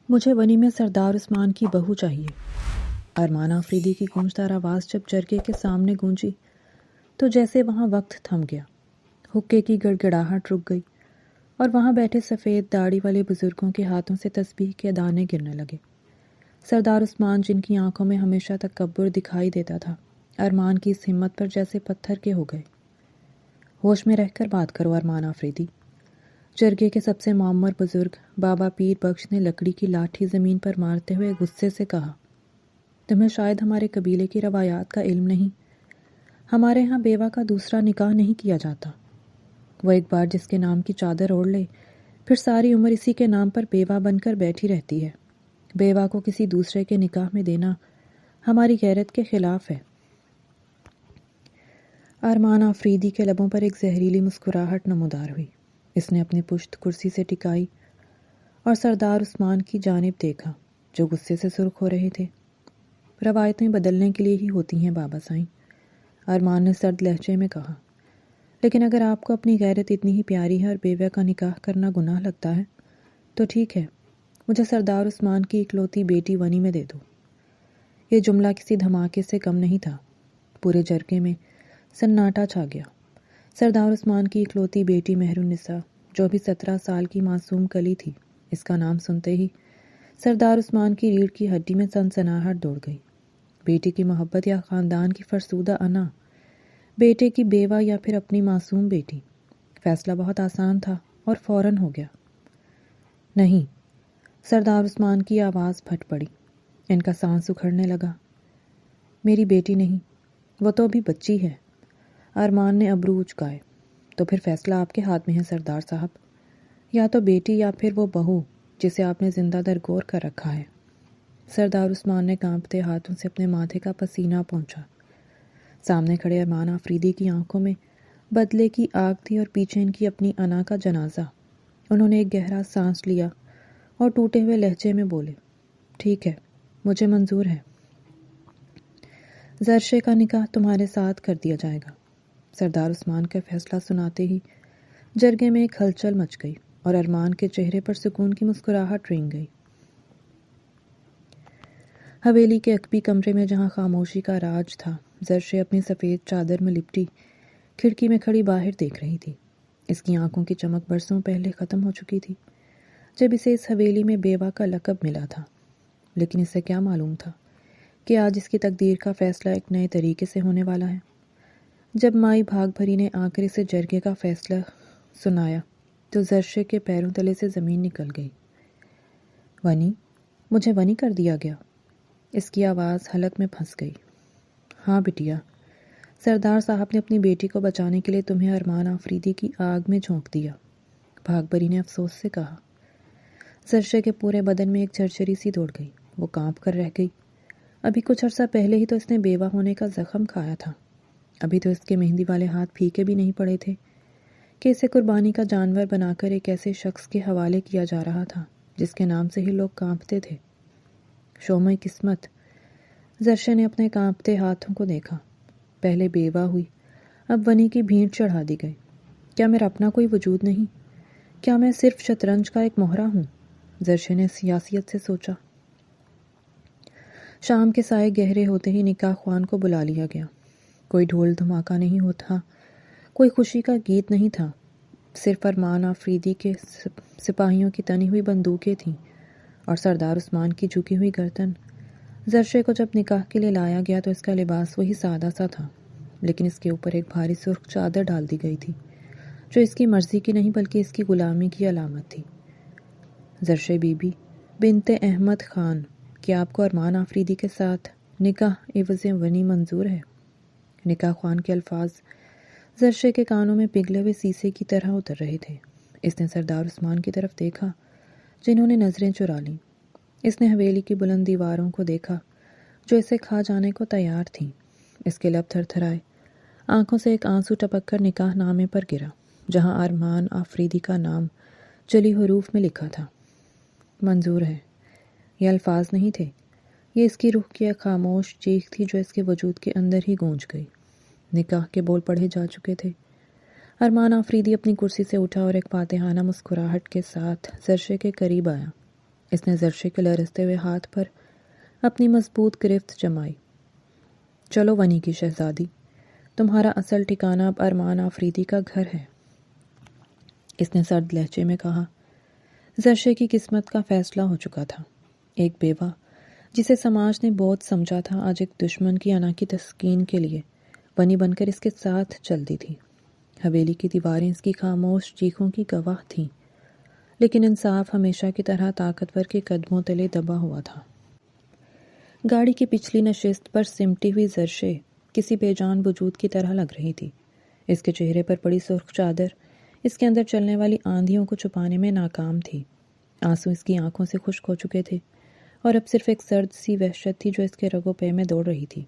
مجھے ونی میں سردار عثمان کی بہو چاہیے۔ ارمان آفریدی کی گونجدار آواز جب جرگے کے سامنے گونجی تو جیسے وہاں وقت تھم گیا، حقے کی گڑگڑاہٹ رک گئی اور وہاں بیٹھے سفید داڑھی والے بزرگوں کے ہاتھوں سے تسبیح کے دانے گرنے لگے۔ سردار عثمان، جن کی آنکھوں میں ہمیشہ تکبر دکھائی دیتا تھا، ارمان کی اس ہمت پر جیسے پتھر کے ہو گئے۔ ہوش میں رہ کر بات کرو ارمان آفریدی۔ جرگے کے سب سے معمر بزرگ بابا پیر بخش نے لکڑی کی لاٹھی زمین پر مارتے ہوئے غصے سے کہا، تمہیں شاید ہمارے قبیلے کی روایات کا علم نہیں۔ ہمارے ہاں بیوہ کا دوسرا نکاح نہیں کیا جاتا۔ وہ ایک بار جس کے نام کی چادر اوڑھ لے، پھر ساری عمر اسی کے نام پر بیوہ بن کر بیٹھی رہتی ہے۔ بیوہ کو کسی دوسرے کے نکاح میں دینا ہماری غیرت کے خلاف ہے۔ ارمان آفریدی کے لبوں پر ایک زہریلی مسکراہٹ نمودار ہوئی۔ اس نے اپنی پشت کرسی سے ٹکائی اور سردار عثمان کی جانب دیکھا، جو غصے سے سرخ ہو رہے تھے۔ روایتیں بدلنے کے لیے ہی ہوتی ہیں بابا سائیں، ارمان نے سرد لہجے میں کہا، لیکن اگر آپ کو اپنی غیرت اتنی ہی پیاری ہے اور بیوہ کا نکاح کرنا گناہ لگتا ہے تو ٹھیک ہے، مجھے سردار عثمان کی اکلوتی بیٹی ونی میں دے دو۔ یہ جملہ کسی دھماکے سے کم نہیں تھا۔ پورے جرگے میں سناٹا چھا گیا۔ سردار عثمان کی اکلوتی بیٹی مہر النساء، جو ابھی 17 سال کی معصوم کلی تھی، اس کا نام سنتے ہی سردار عثمان کی ریڑھ کی ہڈی میں سنسناہٹ دوڑ گئی۔ بیٹی کی محبت یا خاندان کی فرسودہ انا، بیٹے کی بیوہ یا پھر اپنی معصوم بیٹی؟ فیصلہ بہت آسان تھا اور فوراً ہو گیا۔ نہیں، سردار عثمان کی آواز پھٹ پڑی۔ ان کا سانس اکھڑنے لگا۔ میری بیٹی نہیں، وہ تو ابھی بچی ہے۔ ارمان نے ابرو اچکائے۔ تو پھر فیصلہ آپ کے ہاتھ میں ہے سردار صاحب، یا تو بیٹی یا پھر وہ بہو جسے آپ نے زندہ درگور کر رکھا ہے۔ سردار عثمان نے کانپتے ہاتھوں سے اپنے ماتھے کا پسینہ پونچھا۔ سامنے کھڑے ارمان آفریدی کی آنکھوں میں بدلے کی آگ تھی اور پیچھے ان کی اپنی انا کا جنازہ۔ انہوں نے ایک گہرا سانس لیا اور ٹوٹے ہوئے لہجے میں بولے، ٹھیک ہے، مجھے منظور ہے۔ زرشے کا نکاح تمہارے ساتھ کر دیا جائے گا۔ سردار عثمان کا فیصلہ سناتے ہی جرگے میں ایک ہلچل مچ گئی اور ارمان کے چہرے پر سکون کی مسکراہٹ رنگ گئی۔ حویلی کے عقبی کمرے میں جہاں خاموشی کا راج تھا، زرشے اپنی سفید چادر میں لپٹی کھڑکی میں کھڑی باہر دیکھ رہی تھی۔ اس کی آنکھوں کی چمک برسوں پہلے ختم ہو چکی تھی، جب اسے اس حویلی میں بیوہ کا لقب ملا تھا۔ لیکن اسے کیا معلوم تھا کہ آج اس کی تقدیر کا فیصلہ ایک نئے طریقے سے ہونے والا ہے۔ جب مائی بھاگ بھری نے آ کر اسے جرگے کا فیصلہ سنایا تو زرشے کے پیروں تلے سے زمین نکل گئی۔ ونی، مجھے ونی کر دیا گیا؟ اس کی آواز حلق میں پھنس گئی۔ ہاں بٹیا، سردار صاحب نے اپنی بیٹی کو بچانے کے لیے تمہیں ارمان آفریدی کی آگ میں جھونک دیا، بھاگ بری نے افسوس سے کہا۔ زرشے کے پورے بدن میں ایک جھرجھری سی دوڑ گئی۔ وہ کانپ کر رہ گئی۔ ابھی کچھ عرصہ پہلے ہی تو اس نے بیوہ ہونے کا زخم کھایا تھا۔ ابھی تو اس کے مہندی والے ہاتھ پھیکے بھی نہیں پڑے تھے کہ اسے قربانی کا جانور بنا کر ایک ایسے شخص کے حوالے کیا جا رہا تھا جس کے نام سے ہی لوگ کانپتے تھے۔ شومِ قسمت، زرشے نے اپنے کانپتے ہاتھوں کو دیکھا۔ پہلے بیوہ ہوئی، اب ونی کی بھینٹ چڑھا دی گئی۔ کیا میرا اپنا کوئی وجود نہیں؟ کیا میں صرف شطرنج کا ایک مہرہ ہوں؟ زرشے نے سیاسیت سے سوچا۔ شام کے سائے گہرے ہوتے ہی نکاح خوان کو بلا لیا گیا۔ کوئی ڈھول دھماکہ نہیں ہوتا، کوئی خوشی کا گیت نہیں تھا، صرف ارمان آفریدی کے سپاہیوں کی تنی ہوئی بندوقیں تھیں اور سردار عثمان کی جھکی ہوئی گردن۔ زرشے کو جب نکاح کے لیے لایا گیا تو اس کا لباس وہی سادہ سا تھا، لیکن اس کے اوپر ایک بھاری سرخ چادر ڈال دی گئی تھی جو اس کی مرضی کی نہیں بلکہ اس کی غلامی کی علامت تھی۔ زرشے بی بی بنت احمد خان، کیا آپ کو ارمان آفریدی کے ساتھ نکاح عوض ونی منظور ہے؟ نکاح خوان کے الفاظ زرشے کے کانوں میں پگھلے ہوئے سیسے کی طرح اتر رہے تھے۔ اس نے سردار عثمان کی طرف دیکھا، جنہوں نے نظریں چرا لیں۔ اس نے حویلی کی بلند دیواروں کو دیکھا جو اسے کھا جانے کو تیار تھیں۔ اس کے لب تھر تھرائے، آنکھوں سے ایک آنسو ٹپک کر نکاح نامے پر گرا جہاں ارمان آفریدی کا نام جلی حروف میں لکھا تھا۔ منظور ہے، یہ الفاظ نہیں تھے، یہ اس کی روح کی ایک خاموش چیخ تھی جو اس کے وجود کے اندر ہی گونج گئی۔ نکاح کے بول پڑھے جا چکے تھے۔ ارمان آفریدی اپنی کرسی سے اٹھا اور ایک فاتحانہ مسکراہٹ کے ساتھ زرشے کے قریب آیا۔ اس نے زرشے کے لرزتے ہوئے ہاتھ پر اپنی مضبوط گرفت جمائی۔ چلو ونی کی شہزادی، تمہارا اصل ٹھکانہ اب ارمان آفریدی کا گھر ہے، اس نے سرد لہجے میں کہا۔ زرشے کی قسمت کا فیصلہ ہو چکا تھا۔ ایک بیوہ جسے سماج نے بہت سمجھا تھا، آج ایک دشمن کی انا کی تسکین کے لیے ونی بن کر اس کے ساتھ چلتی تھی۔ حویلی کی دیواریں اس کی خاموش چیخوں کی گواہ تھیں، لیکن انصاف ہمیشہ کی طرح طاقتور کے قدموں تلے دبا ہوا تھا۔ گاڑی کی پچھلی نشست پر سمٹی ہوئی زرشے کسی بے جان وجود کی طرح لگ رہی تھی۔ اس کے چہرے پر پڑی سرخ چادر اس کے اندر چلنے والی آندھیوں کو چھپانے میں ناکام تھی۔ آنسو اس کی آنکھوں سے خشک ہو چکے تھے اور اب صرف ایک سرد سی وحشت تھی جو اس کے رگ و پے میں دوڑ رہی تھی۔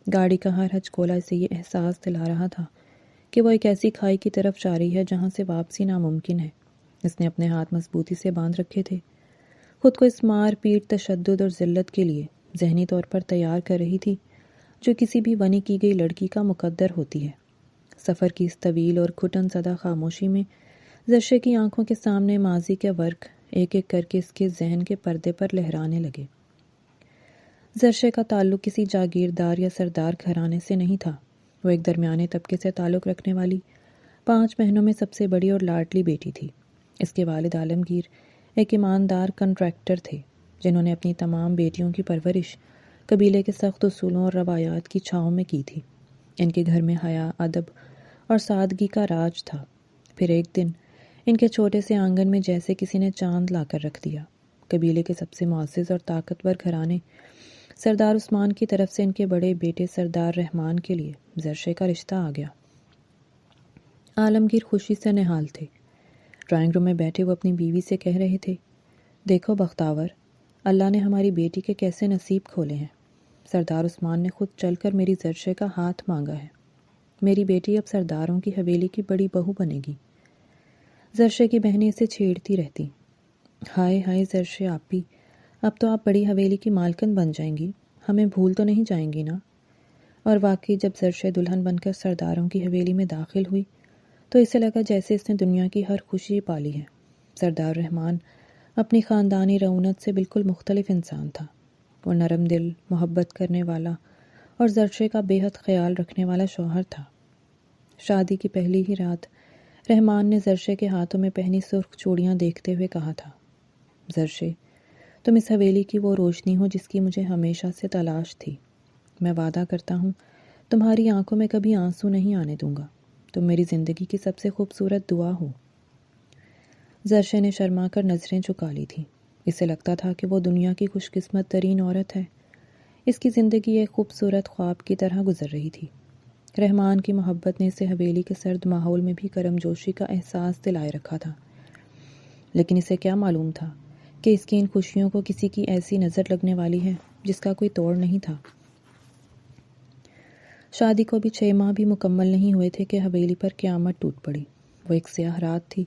گاڑی کا ہر ہچکولا اسے یہ احساس دلا رہا تھا کہ وہ ایک ایسی کھائی کی طرف جا رہی ہے جہاں سے واپسی ناممکن ہے۔ اس نے اپنے ہاتھ مضبوطی سے باندھ رکھے تھے، خود کو اس مار پیٹ، تشدد اور ذلت کے لیے ذہنی طور پر تیار کر رہی تھی جو کسی بھی ونی کی گئی لڑکی کا مقدر ہوتی ہے۔ سفر کی اس طویل اور گھٹن زدہ خاموشی میں زرشے کی آنکھوں کے سامنے ماضی کے ورق ایک ایک کر کے اس کے ذہن کے پردے پر لہرانے لگے۔ زرشے کا تعلق کسی جاگیردار یا سردار گھرانے سے نہیں تھا۔ وہ ایک درمیانے طبقے سے تعلق رکھنے والی 5 بہنوں میں سب سے بڑی اور لاڈلی بیٹی تھی۔ اس کے والد عالمگیر ایک ایماندار کنٹریکٹر تھے جنہوں نے اپنی تمام بیٹیوں کی پرورش قبیلے کے سخت اصولوں اور روایات کی چھاؤں میں کی تھی۔ ان کے گھر میں حیا، ادب اور سادگی کا راج تھا۔ پھر ایک دن ان کے چھوٹے سے آنگن میں جیسے کسی نے چاند لا کر رکھ دیا۔ قبیلے کے سب سے معزز اور طاقتور گھرانے سردار عثمان کی طرف سے ان کے بڑے بیٹے سردار رحمان کے لیے زرشے کا رشتہ آ گیا۔ عالمگیر خوشی سے نہال تھے۔ ڈرائنگ روم میں بیٹھے وہ اپنی بیوی سے کہہ رہے تھے، دیکھو بختاور، اللہ نے ہماری بیٹی کے کیسے نصیب کھولے ہیں۔ سردار عثمان نے خود چل کر میری زرشے کا ہاتھ مانگا ہے۔ میری بیٹی اب سرداروں کی حویلی کی بڑی بہو بنے گی۔ زرشے کی بہنیں اسے چھیڑتی رہتی، ہائے ہائے زرشے آپی، اب تو آپ بڑی حویلی کی مالکن بن جائیں گی، ہمیں بھول تو نہیں جائیں گی نا؟ اور واقعی جب زرشے دلہن بن کر سرداروں کی حویلی میں داخل ہوئی تو اسے لگا جیسے اس نے دنیا کی ہر خوشی پالی ہے۔ سردار رحمان اپنی خاندانی رعونت سے بالکل مختلف انسان تھا۔ وہ نرم دل، محبت کرنے والا اور زرشے کا بے حد خیال رکھنے والا شوہر تھا۔ شادی کی پہلی ہی رات رحمان نے زرشے کے ہاتھوں میں پہنی سرخ چوڑیاں دیکھتے ہوئے کہا تھا، زرشے، تم اس حویلی کی وہ روشنی ہو جس کی مجھے ہمیشہ سے تلاش تھی۔ میں وعدہ کرتا ہوں تمہاری آنکھوں میں کبھی آنسو نہیں آنے دوں گا۔ تم میری زندگی کی سب سے خوبصورت دعا ہو۔ زرشے نے شرما کر نظریں چکا لی تھیں۔ اسے لگتا تھا کہ وہ دنیا کی خوش قسمت ترین عورت ہے۔ اس کی زندگی ایک خوبصورت خواب کی طرح گزر رہی تھی۔ رحمان کی محبت نے اسے حویلی کے سرد ماحول میں بھی کرم جوشی کا احساس دلائے رکھا تھا، لیکن اسے کیا معلوم تھا کہ اس کی ان خوشیوں کو کسی کی ایسی نظر لگنے والی ہے جس کا کوئی توڑ نہیں تھا۔ شادی کو بھی 6 ماہ بھی مکمل نہیں ہوئے تھے کہ حویلی پر قیامت ٹوٹ پڑی۔ وہ ایک سیاہ رات تھی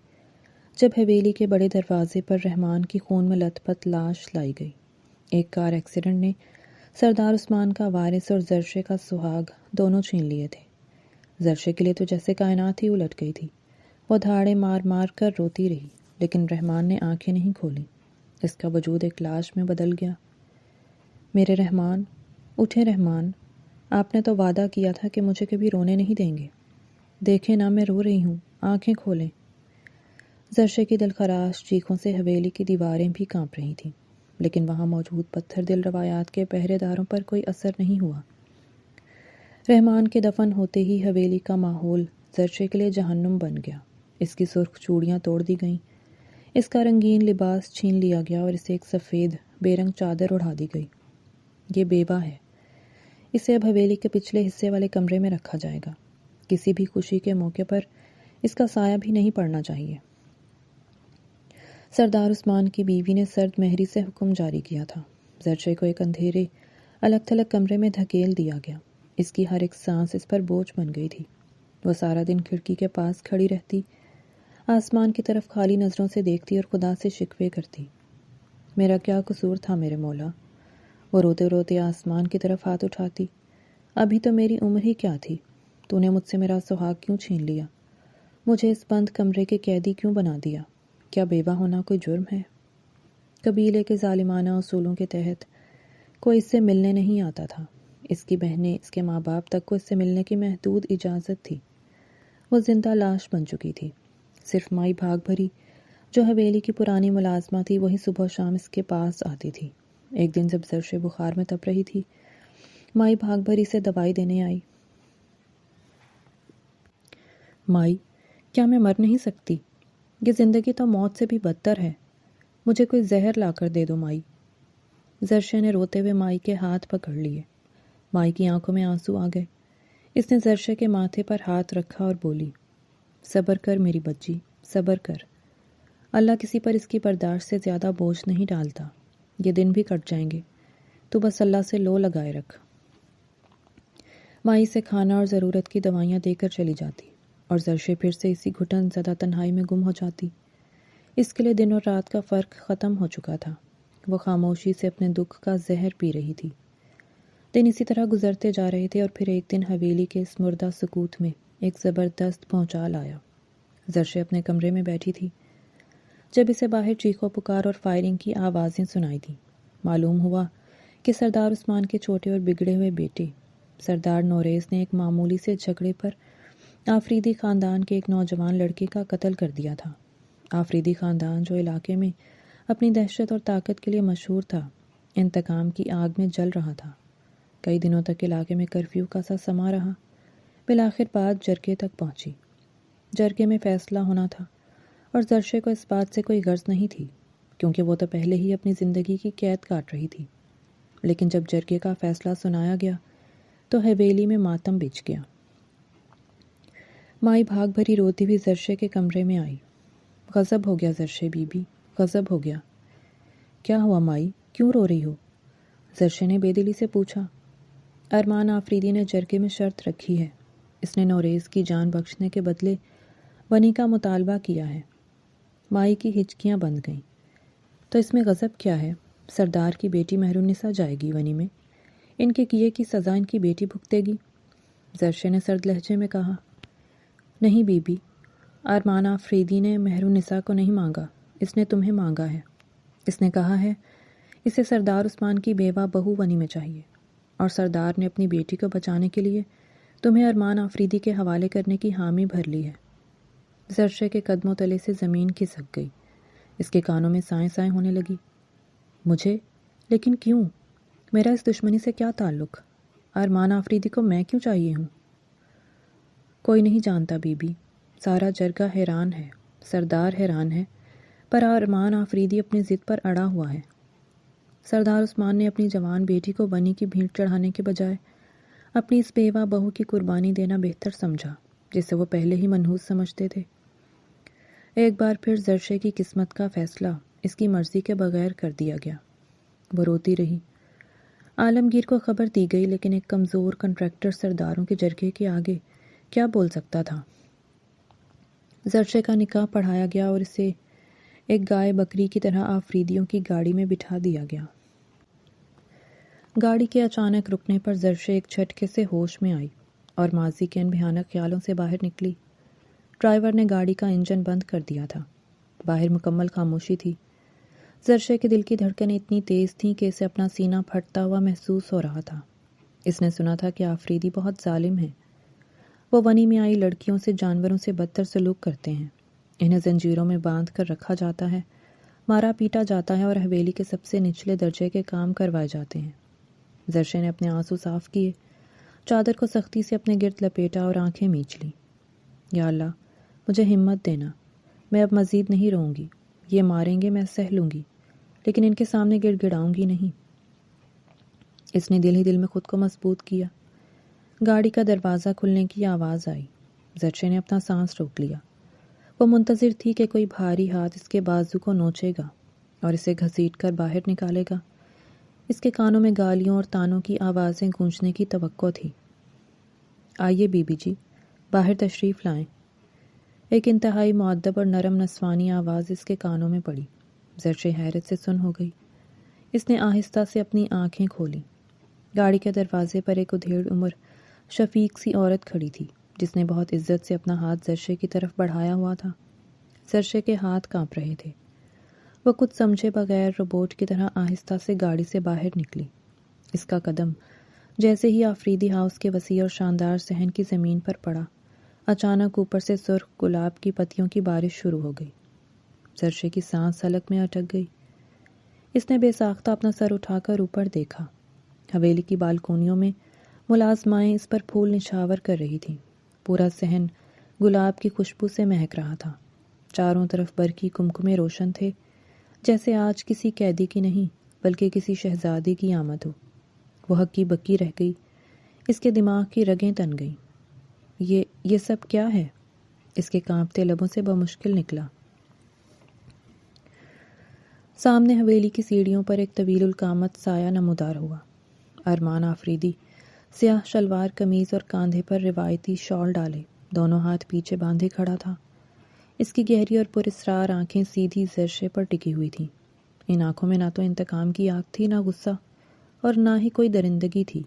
جب حویلی کے بڑے دروازے پر رحمان کی خون میں لت پت لاش لائی گئی۔ ایک کار ایکسیڈنٹ نے سردار عثمان کا وارث اور زرشے کا سہاگ دونوں چھین لیے تھے۔ زرشے کے لیے تو جیسے کائنات ہی الٹ گئی تھی۔ وہ دھاڑے مار مار کر روتی رہی، لیکن رحمان نے آنکھیں نہیں کھولی۔ اس کا وجود ایک لاش میں بدل گیا۔ میرے رحمان، اٹھے رحمان، آپ نے تو وعدہ کیا تھا کہ مجھے کبھی رونے نہیں دیں گے۔ دیکھیں نا میں رو رہی ہوں، آنکھیں کھولیں۔ زرشے کی دلخراش چیخوں سے حویلی کی دیواریں بھی کانپ رہی تھیں، لیکن وہاں موجود پتھر دل روایات کے پہرے داروں پر کوئی اثر نہیں ہوا۔ رحمان کے دفن ہوتے ہی حویلی کا ماحول زرشے کے لیے جہنم بن گیا۔ اس کی سرخ چوڑیاں توڑ دی گئیں، اس کا رنگین لباس چھین لیا گیا اور اسے ایک سفید بے رنگ چادر اڑا دی گئی۔ یہ بیوہ ہے، اسے اب حویلی کے پچھلے حصے والے کمرے میں رکھا جائے گا۔ کسی بھی خوشی کے موقع پر اس کا سایہ بھی نہیں پڑنا چاہیے۔ سردار عثمان کی بیوی نے سرد مہری سے حکم جاری کیا تھا۔ زرشے کو ایک اندھیرے الگ تھلگ کمرے میں دھکیل دیا گیا۔ اس کی ہر ایک سانس اس پر بوجھ بن گئی تھی۔ وہ سارا دن کھڑکی کے پاس کھڑی رہتی، آسمان کی طرف خالی نظروں سے دیکھتی اور خدا سے شکوے کرتی، میرا کیا قصور تھا میرے مولا؟ وہ روتے روتے آسمان کی طرف ہاتھ اٹھاتی، ابھی تو میری عمر ہی کیا تھی، تو نے مجھ سے میرا سہاگ کیوں چھین لیا؟ مجھے اس بند کمرے کے قیدی کیوں بنا دیا؟ کیا بیوہ ہونا کوئی جرم ہے؟ قبیلے کے ظالمانہ اصولوں کے تحت کوئی اس سے ملنے نہیں آتا تھا۔ اس کی بہنیں، اس کے ماں باپ تک کو اس سے ملنے کی محدود اجازت تھی۔ وہ زندہ لاش بن چکی تھی۔ صرف مائی بھاگ بھری، جو حویلی کی پرانی ملازمہ تھی، وہی صبح و شام اس کے پاس آتی تھی۔ ایک دن جب زرشے بخار میں تپ رہی تھی، مائی بھاگ بھری سے دوائی دینے آئی۔ مائی، کیا میں مر نہیں سکتی؟ یہ زندگی تو موت سے بھی بدتر ہے۔ مجھے کوئی زہر لا کر دے دو مائی۔ زرشے نے روتے ہوئے مائی کے ہاتھ پکڑ لیے۔ مائی کی آنکھوں میں آنسو آ گئے۔ اس نے زرشے کے ماتھے پر ہاتھ رکھا اور بولی، صبر کر میری بچی، صبر کر۔ اللہ کسی پر اس کی برداشت سے زیادہ بوجھ نہیں ڈالتا۔ یہ دن بھی کٹ جائیں گے، تو بس اللہ سے لو لگائے رکھ۔ مائی سے کھانا اور ضرورت کی دوائیاں دے کر چلی جاتی اور زرشے پھر سے اسی گھٹن زدہ تنہائی میں گم ہو جاتی۔ اس کے لیے دن اور رات کا فرق ختم ہو چکا تھا۔ وہ خاموشی سے اپنے دکھ کا زہر پی رہی تھی۔ دن اسی طرح گزرتے جا رہے تھے اور پھر ایک دن حویلی کے اس مردہ سکوت میں ایک زبردست بھونچال آیا۔ زرشے اپنے کمرے میں بیٹھی تھی جب اسے باہر چیخو پکار اور فائرنگ کی آوازیں سنائی دیں۔ معلوم ہوا کہ سردار عثمان کے چھوٹے اور بگڑے ہوئے بیٹے سردار نوریز نے ایک معمولی سے جھگڑے پر آفریدی خاندان کے ایک نوجوان لڑکے کا قتل کر دیا تھا۔ آفریدی خاندان، جو علاقے میں اپنی دہشت اور طاقت کے لیے مشہور تھا، انتقام کی آگ میں جل رہا تھا۔ کئی دنوں تک علاقے میں کرفیو کا سا سما رہا۔ بالآخر بات جرگے تک پہنچی۔ جرگے میں فیصلہ ہونا تھا اور زرشے کو اس بات سے کوئی غرض نہیں تھی، کیونکہ وہ تو پہلے ہی اپنی زندگی کی قید کاٹ رہی تھی۔ لیکن جب جرگے کا فیصلہ سنایا گیا تو حویلی میں ماتم بچھ گیا۔ مائی بھاگ بھری روتی ہوئی زرشے کے کمرے میں آئی۔ غضب ہو گیا زرشے بی بی، غضب ہو گیا۔ کیا ہوا مائی، کیوں رو رہی ہو؟ زرشے نے بے دلی سے پوچھا۔ ارمان آفریدی نے جرگے میں شرط رکھی ہے۔ اس نے نوریز کی جان بخشنے کے بدلے ونی کا مطالبہ کیا ہے۔ مائی کی ہچکیاں بند گئیں۔ تو اس میں غضب کیا ہے؟ سردار کی بیٹی مہرالنساء جائے گی ونی میں۔ ان کے کیے کی سزا ان کی بیٹی بھگتے گی۔ زرشے نے سرد لہجے میں کہا، نہیں بی بی، ارمان آفریدی نے مہرالنساء کو نہیں مانگا، اس نے تمہیں مانگا ہے۔ اس نے کہا ہے اسے سردار عثمان کی بیوہ بہو ونی میں چاہیے، اور سردار نے اپنی بیٹی کو بچانے کے لیے تمہیں ارمان آفریدی کے حوالے کرنے کی حامی بھر لی ہے۔ زرشے کے قدموں تلے سے زمین کھسک گئی۔ اس کے کانوں میں سائیں سائیں ہونے لگی۔ مجھے؟ لیکن کیوں؟ میرا اس دشمنی سے کیا تعلق؟ ارمان آفریدی کو میں کیوں چاہیے ہوں؟ کوئی نہیں جانتا بی بی، سارا جرگہ حیران ہے، سردار حیران ہے، پر ارمان آفریدی اپنی ضد پر اڑا ہوا ہے۔ سردار عثمان نے اپنی جوان بیٹی کو ونی کی بھیٹ چڑھانے کے بجائے اپنی اس بیوہ بہو کی قربانی دینا بہتر سمجھا، جسے وہ پہلے ہی منحوس سمجھتے تھے۔ ایک بار پھر زرشے کی قسمت کا فیصلہ اس کی مرضی کے بغیر کر دیا گیا۔ وہ روتی رہی۔ عالمگیر کو خبر دی گئی، لیکن ایک کمزور کنٹریکٹر سرداروں کے جرگے کے آگے کیا بول سکتا تھا؟ زرشے کا نکاح پڑھایا گیا اور اسے ایک گائے بکری کی طرح آفریدیوں کی گاڑی میں بٹھا دیا گیا۔ گاڑی کے اچانک رکنے پر زرشے ایک جھٹکے سے ہوش میں آئی اور ماضی کے ان بھیانک خیالوں سے باہر نکلی۔ ڈرائیور نے گاڑی کا انجن بند کر دیا تھا۔ باہر مکمل خاموشی تھی۔ زرشے کے دل کی دھڑکنیں اتنی تیز تھیں کہ اسے اپنا سینہ پھٹتا ہوا محسوس ہو رہا تھا۔ اس نے سنا تھا کہ آفریدی بہت ظالم ہیں۔ وہ ونی میں آئی لڑکیوں سے جانوروں سے بدتر سلوک کرتے ہیں۔ انہیں زنجیروں میں باندھ کر رکھا جاتا ہے، مارا پیٹا جاتا ہے اور حویلی کے سب سے نچلے درجے کے کام کروائے جاتے ہیں۔ زرشے نے اپنے آنسو صاف کیے، چادر کو سختی سے اپنے گرد لپیٹا اور آنکھیں میچ لیں۔ یا اللہ، مجھے ہمت دینا، میں اب مزید نہیں رہوں گی۔ یہ ماریں گے، میں سہ لوں گی، لیکن ان کے سامنے گڑ گڑاؤں گی نہیں۔ اس نے دل ہی دل میں خود کو مضبوط کیا۔ گاڑی کا دروازہ کھلنے کی آواز آئی۔ زرشے نے اپنا سانس روک لیا۔ وہ منتظر تھی کہ کوئی بھاری ہاتھ اس کے بازو کو نوچے گا اور اسے گھسیٹ کر باہر نکالے گا۔ اس کے کانوں میں گالیوں اور تانوں کی آوازیں گونجنے کی توقع تھی۔ آئیے بی بی جی، باہر تشریف لائیں۔ ایک انتہائی مؤدب اور نرم نسوانی آواز اس کے کانوں میں پڑی۔ زرشے حیرت سے سن ہو گئی۔ اس نے آہستہ سے اپنی آنکھیں کھولیں۔ گاڑی کے دروازے پر ایک ادھیڑ عمر شفیق سی عورت کھڑی تھی، جس نے بہت عزت سے اپنا ہاتھ زرشے کی طرف بڑھایا ہوا تھا۔ زرشے کے ہاتھ کانپ رہے تھے۔ وہ کچھ سمجھے بغیر روبوٹ کی طرح آہستہ سے گاڑی سے باہر نکلی۔ اس کا قدم جیسے ہی آفریدی ہاؤس کے وسیع اور شاندار صحن کی زمین پر پڑا، اچانک اوپر سے سرخ گلاب کی پتیوں کی بارش شروع ہو گئی۔ زرشے کی سانس حلق میں اٹک گئی۔ اس نے بے ساختہ اپنا سر اٹھا کر اوپر دیکھا۔ حویلی کی بالکونیوں میں ملازمائیں اس پر پھول نچھاور کر رہی تھیں۔ پورا صحن گلاب کی خوشبو سے مہک رہا تھا۔ چاروں طرف برقی کمکمے روشن تھے، جیسے آج کسی قیدی کی نہیں بلکہ کسی شہزادی کی آمد ہو۔ وہ ہکی بکی رہ گئی۔ اس کے دماغ کی رگیں تن گئیں۔ یہ سب کیا ہے؟ اس کے کانپتے لبوں سے بمشکل نکلا۔ سامنے حویلی کی سیڑھیوں پر ایک طویل القامت سایہ نمودار ہوا۔ ارمان آفریدی سیاہ شلوار قمیض اور کاندھے پر روایتی شال ڈالے، دونوں ہاتھ پیچھے باندھے کھڑا تھا۔ اس کی گہری اور پراسرار آنکھیں سیدھی زرشے پر ٹکی ہوئی تھیں۔ ان آنکھوں میں نہ تو انتقام کی آگ تھی، نہ غصہ، اور نہ ہی کوئی درندگی تھی،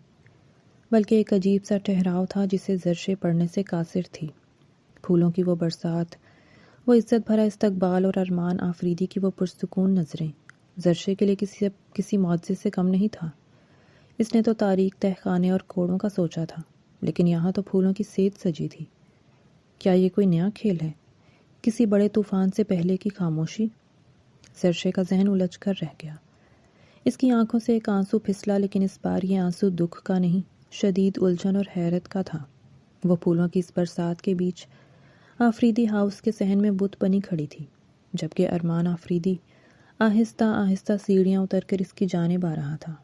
بلکہ ایک عجیب سا ٹھہراؤ تھا جسے زرشے پڑھنے سے قاصر تھی۔ پھولوں کی وہ برسات، وہ عزت بھرا استقبال اور ارمان آفریدی کی وہ پرسکون نظریں زرشے کے لیے کسی معجزے سے کم نہیں تھا۔ اس نے تو تاریک تہ خانے اور کوڑوں کا سوچا تھا، لیکن یہاں تو پھولوں کی سیت سجی تھی۔ کیا یہ کوئی نیا کھیل ہے؟ کسی بڑے طوفان سے پہلے کی خاموشی؟ زرشے کا ذہن الجھ کر رہ گیا۔ اس کی آنکھوں سے ایک آنسو پھسلا، لیکن اس بار یہ آنسو دکھ کا نہیں، شدید الجھن اور حیرت کا تھا۔ وہ پھولوں کی اس برسات کے بیچ آفریدی ہاؤس کے صحن میں بت بنی کھڑی تھی، جبکہ ارمان آفریدی آہستہ آہستہ سیڑھیاں اتر کر اس کی جانب آ رہا تھا۔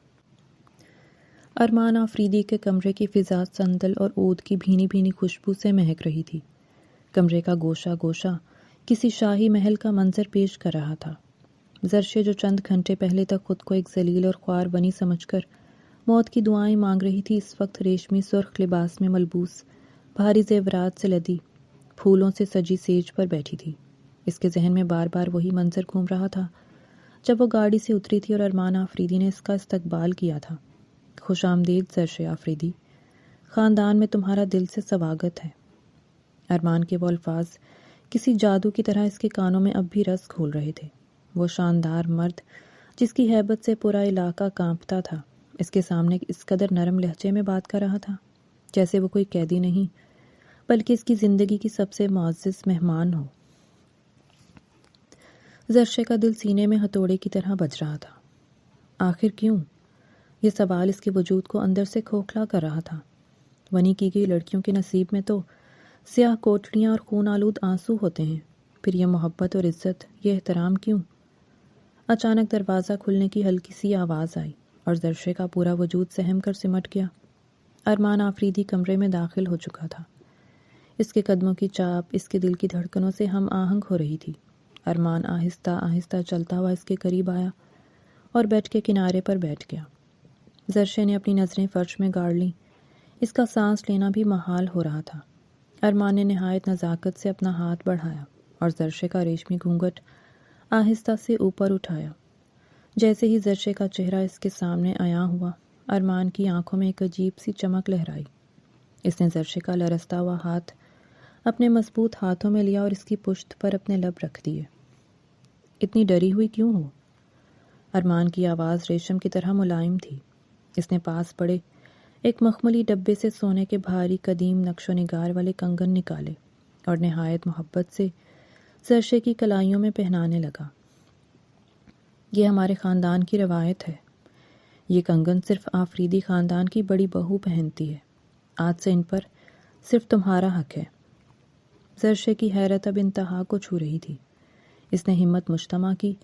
ارمان آفریدی کے کمرے کی فضا سندل اور عود کی بھینی بھینی خوشبو سے مہک رہی تھی۔ کمرے کا گوشہ گوشہ کسی شاہی محل کا منظر پیش کر رہا تھا۔ زرشے جو چند گھنٹے پہلے تک خود کو ایک ذلیل اور خوار بنی سمجھ کر موت کی دعائیں مانگ رہی تھی، اس وقت ریشمی سرخ لباس میں ملبوس، بھاری زیورات سے لدی، پھولوں سے سجی سیج پر بیٹھی تھی۔ اس کے ذہن میں بار بار وہی منظر گھوم رہا تھا جب وہ گاڑی سے اتری تھی اور ارمان آفریدی نے اس کا استقبال کیا تھا۔ خوش آمدید زرشے آفریدی، خاندان میں تمہارا دل سے سواگت ہے۔ ارمان کے وہ الفاظ کسی جادو کی طرح اس کے کانوں میں اب بھی رس گھول رہے تھے۔ وہ شاندار مرد جس کی ہیبت سے پورا علاقہ کانپتا تھا، اس کے سامنے اس قدر نرم لہجے میں بات کر رہا تھا، جیسے وہ کوئی قیدی نہیں بلکہ اس کی زندگی کی سب سے معزز مہمان ہو۔ زرشے کا دل سینے میں ہتھوڑے کی طرح بج رہا تھا۔ آخر کیوں؟ یہ سوال اس کے وجود کو اندر سے کھوکھلا کر رہا تھا۔ ونی کی گئی لڑکیوں کے نصیب میں تو سیاہ کوٹڑیاں اور خون آلود آنسو ہوتے ہیں، پھر یہ محبت اور عزت، یہ احترام کیوں؟ اچانک دروازہ کھلنے کی ہلکی سی آواز آئی اور زرشے کا پورا وجود سہم کر سمٹ گیا۔ ارمان آفریدی کمرے میں داخل ہو چکا تھا۔ اس کے قدموں کی چاپ اس کے دل کی دھڑکنوں سے ہم آہنگ ہو رہی تھی۔ ارمان آہستہ آہستہ چلتا ہوا اس کے قریب آیا اور بیٹھ کے کنارے پر بیٹھ گیا۔ زرشے نے اپنی نظریں فرش میں گاڑ لیں۔ اس کا سانس لینا بھی محال ہو رہا تھا۔ ارمان نے نہایت نزاکت سے اپنا ہاتھ بڑھایا اور زرشے کا ریشمی گھونگھٹ آہستہ سے اوپر اٹھایا۔ جیسے ہی زرشے کا چہرہ اس کے سامنے عیاں ہوا، ارمان کی آنکھوں میں ایک عجیب سی چمک لہرائی۔ اس نے زرشے کا لرزتا ہوا ہاتھ اپنے مضبوط ہاتھوں میں لیا اور اس کی پشت پر اپنے لب رکھ دیے۔ اتنی ڈری ہوئی کیوں ہو؟ ارمان کی آواز ریشم کی طرح ملائم تھی۔ اس نے پاس پڑے ایک مخملی ڈبے سے سونے کے بھاری قدیم نقش و نگار والے کنگن نکالے اور نہایت محبت سے زرشے کی کلائیوں میں پہنانے لگا۔ یہ ہمارے خاندان کی روایت ہے۔ یہ کنگن صرف آفریدی خاندان کی بڑی بہو پہنتی ہے۔ آج سے ان پر صرف تمہارا حق ہے۔ زرشے کی حیرت اب انتہا کو چھو رہی تھی۔ اس نے ہمت مجتمع کی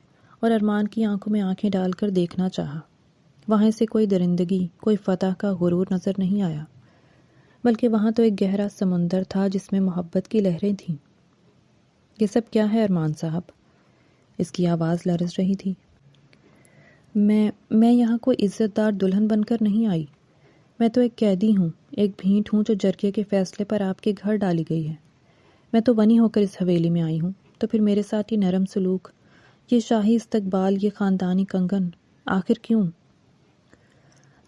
اور ارمان کی آنکھوں میں آنکھیں ڈال کر دیکھنا چاہا۔ وہاں سے کوئی درندگی، کوئی فتح کا غرور نظر نہیں آیا، بلکہ وہاں تو ایک گہرا سمندر تھا جس میں محبت کی لہریں تھیں۔ یہ سب کیا ہے ارمان صاحب؟ اس کی آواز لرز رہی تھی۔ میں یہاں کوئی عزت دار دلہن بن کر نہیں آئی۔ میں تو ایک قیدی ہوں، ایک بھینٹ ہوں جو جرگے کے فیصلے پر آپ کے گھر ڈالی گئی ہے۔ میں تو ونی ہو کر اس حویلی میں آئی ہوں، تو پھر میرے ساتھ یہ نرم سلوک، یہ شاہی استقبال، یہ خاندانی کنگن، آخر کیوں؟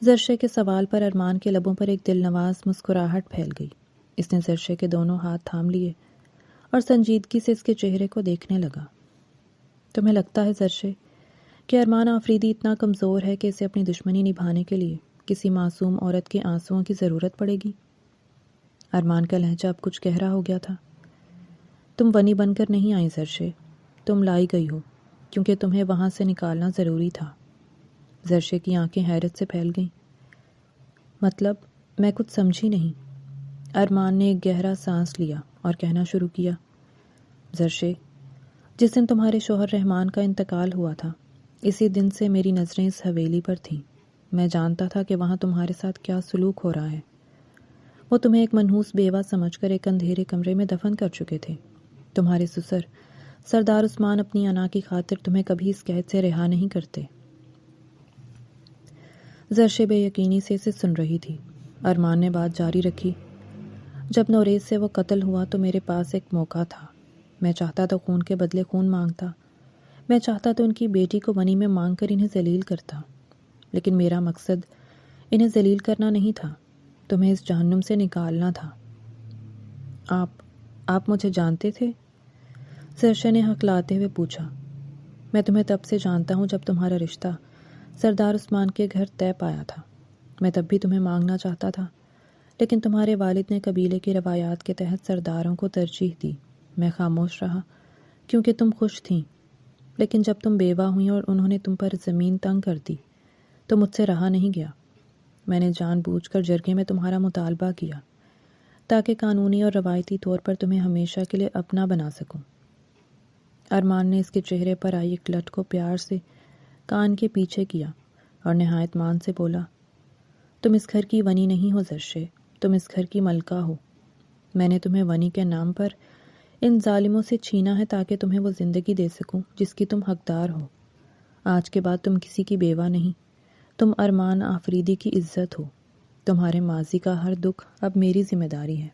زرشے کے سوال پر ارمان کے لبوں پر ایک دل نواز مسکراہٹ پھیل گئی۔ اس نے زرشے کے دونوں ہاتھ تھام لیے اور سنجیدگی سے اس کے چہرے کو دیکھنے لگا۔ تمہیں لگتا ہے زرشے کہ ارمان آفریدی اتنا کمزور ہے کہ اسے اپنی دشمنی نبھانے کے لیے کسی معصوم عورت کے آنسوؤں کی ضرورت پڑے گی؟ ارمان کا لہجہ اب کچھ گہرا ہو گیا تھا۔ تم ونی بن کر نہیں آئی زرشے، تم لائی گئی ہو کیونکہ تمہیں وہاں سے نکالنا ضروری تھا۔ زرشے کی آنکھیں حیرت سے پھیل گئیں۔ مطلب؟ میں کچھ سمجھی نہیں۔ ارمان نے ایک گہرا سانس لیا اور کہنا شروع کیا، زرشے، جس دن تمہارے شوہر رحمان کا انتقال ہوا تھا، اسی دن سے میری نظریں اس حویلی پر تھیں۔ میں جانتا تھا کہ وہاں تمہارے ساتھ کیا سلوک ہو رہا ہے۔ وہ تمہیں ایک منحوس بیوہ سمجھ کر ایک اندھیرے کمرے میں دفن کر چکے تھے۔ تمہارے سسر سردار عثمان اپنی انا کی خاطر تمہیں کبھی اس قید سے رہا نہیں کرتے۔ زرشے بے یقینی سے اسے سن رہی تھی۔ ارمان نے بات جاری رکھی، جب نوریز سے وہ قتل ہوا تو میرے پاس ایک موقع تھا۔ میں چاہتا تو خون کے بدلے خون مانگتا، میں چاہتا تو ان کی بیٹی کو ونی میں مانگ کر انہیں ذلیل کرتا، لیکن میرا مقصد انہیں ذلیل کرنا نہیں تھا، تمہیں اس جہنم سے نکالنا تھا۔ آپ مجھے جانتے تھے؟ زرشے نے ہکلاتے ہوئے پوچھا۔ میں تمہیں تب سے جانتا ہوں جب تمہارا رشتہ سردار عثمان کے گھر طے پایا تھا۔ میں تب بھی تمہیں مانگنا چاہتا تھا، لیکن تمہارے والد نے قبیلے کی روایات کے تحت سرداروں کو ترجیح دی۔ میں خاموش رہا کیونکہ تم خوش تھیں، لیکن جب تم بیوہ ہوئیں اور انہوں نے تم پر زمین تنگ کر دی تو مجھ سے رہا نہیں گیا۔ میں نے جان بوجھ کر جرگے میں تمہارا مطالبہ کیا تاکہ قانونی اور روایتی طور پر تمہیں ہمیشہ کے لیے اپنا بنا سکوں۔ ارمان نے اس کے چہرے پر آئی ایک لٹ کو پیار سے کان کے پیچھے کیا اور نہایت مان سے بولا، تم اس گھر کی ونی نہیں ہو زرشے، تم اس گھر کی ملکہ ہو۔ میں نے تمہیں ونی کے نام پر ان ظالموں سے چھینا ہے تاکہ تمہیں وہ زندگی دے سکوں جس کی تم حقدار ہو۔ آج کے بعد تم کسی کی بیوہ نہیں، تم ارمان آفریدی کی عزت ہو۔ تمہارے ماضی کا ہر دکھ اب میری ذمہ داری ہے۔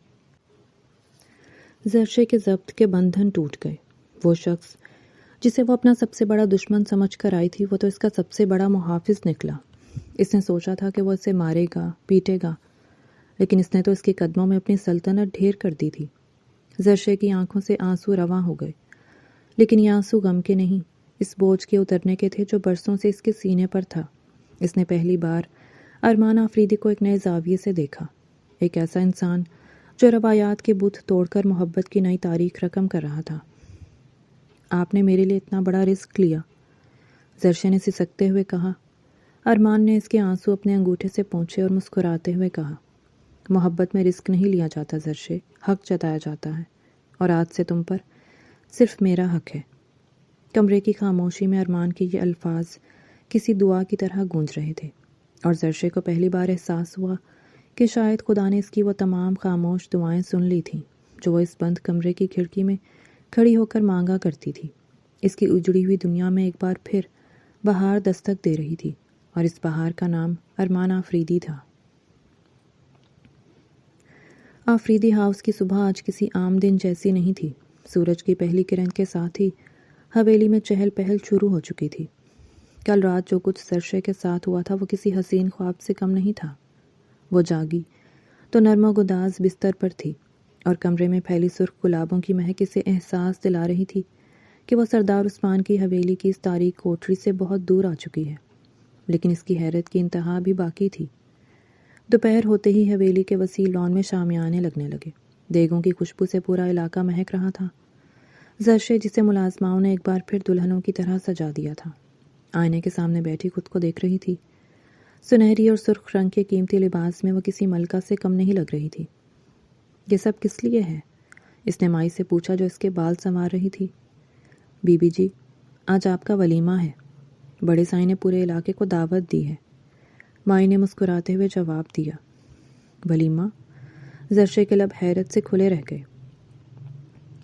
زرشے کے ضبط کے بندھن ٹوٹ گئے۔ وہ شخص جسے وہ اپنا سب سے بڑا دشمن سمجھ کر آئی تھی، وہ تو اس کا سب سے بڑا محافظ نکلا۔ اس نے سوچا تھا کہ وہ اسے مارے گا، پیٹے گا، لیکن اس نے تو اس کے قدموں میں اپنی سلطنت ڈھیر کر دی تھی۔ زرشے کی آنکھوں سے آنسو رواں ہو گئے، لیکن یہ آنسو غم کے نہیں، اس بوجھ کے اترنے کے تھے جو برسوں سے اس کے سینے پر تھا۔ اس نے پہلی بار ارمان آفریدی کو ایک نئے زاویے سے دیکھا، ایک ایسا انسان جو روایات کے بت توڑ کر محبت کی نئی تاریخ رقم کر رہا تھا۔ آپ نے میرے لیے اتنا بڑا رسک لیا، زرشے نے سسکتے ہوئے کہا۔ ارمان نے اس کے آنسو اپنے انگوٹھے سے پونچھے اور مسکراتے ہوئے کہا، محبت میں رسک نہیں لیا جاتا زرشے، حق جتایا جاتا ہے، اور آج سے تم پر صرف میرا حق ہے۔ کمرے کی خاموشی میں ارمان کے یہ الفاظ کسی دعا کی طرح گونج رہے تھے، اور زرشے کو پہلی بار احساس ہوا کہ شاید خدا نے اس کی وہ تمام خاموش دعائیں سن لی تھیں جو وہ اس بند کمرے کی کھڑکی میں کھڑی ہو کر مانگا کرتی تھی۔ اس کی اجڑی ہوئی دنیا میں ایک بار پھر بہار دستک دے رہی تھی، اور اس بہار کا نام ارمان آفریدی تھا۔ آفریدی ہاؤس کی صبح آج کسی عام دن جیسی نہیں تھی۔ سورج کی پہلی کرن کے ساتھ ہی حویلی میں چہل پہل شروع ہو چکی تھی۔ کل رات جو کچھ زرشے کے ساتھ ہوا تھا وہ کسی حسین خواب سے کم نہیں تھا۔ وہ جاگی تو نرم و گداز بستر پر تھی، اور کمرے میں پھیلی سرخ گلابوں کی مہک اسے احساس دلا رہی تھی کہ وہ سردار عثمان کی حویلی کی اس تاریک کوٹری سے بہت دور آ چکی ہے، لیکن اس کی حیرت کی انتہا بھی باقی تھی۔ دوپہر ہوتے ہی حویلی کے وسیع لان میں شامیانے لگنے لگے۔ دیگوں کی خوشبو سے پورا علاقہ مہک رہا تھا۔ زرشے جسے ملازماؤں نے ایک بار پھر دلہنوں کی طرح سجا دیا تھا، آئینے کے سامنے بیٹھی خود کو دیکھ رہی تھی۔ سنہری اور سرخ رنگ کے قیمتی لباس میں وہ کسی ملکہ سے کم نہیں لگ رہی تھی۔ یہ سب کس لیے ہے؟ اس نے مائی سے پوچھا جو اس کے بال سنوار رہی تھی۔ بی بی جی، آج آپ کا ولیمہ ہے، بڑے سائی نے پورے علاقے کو دعوت دی ہے، مائی نے مسکراتے ہوئے جواب دیا۔ ولیمہ؟ زرشے کے لب حیرت سے کھلے رہ گئے۔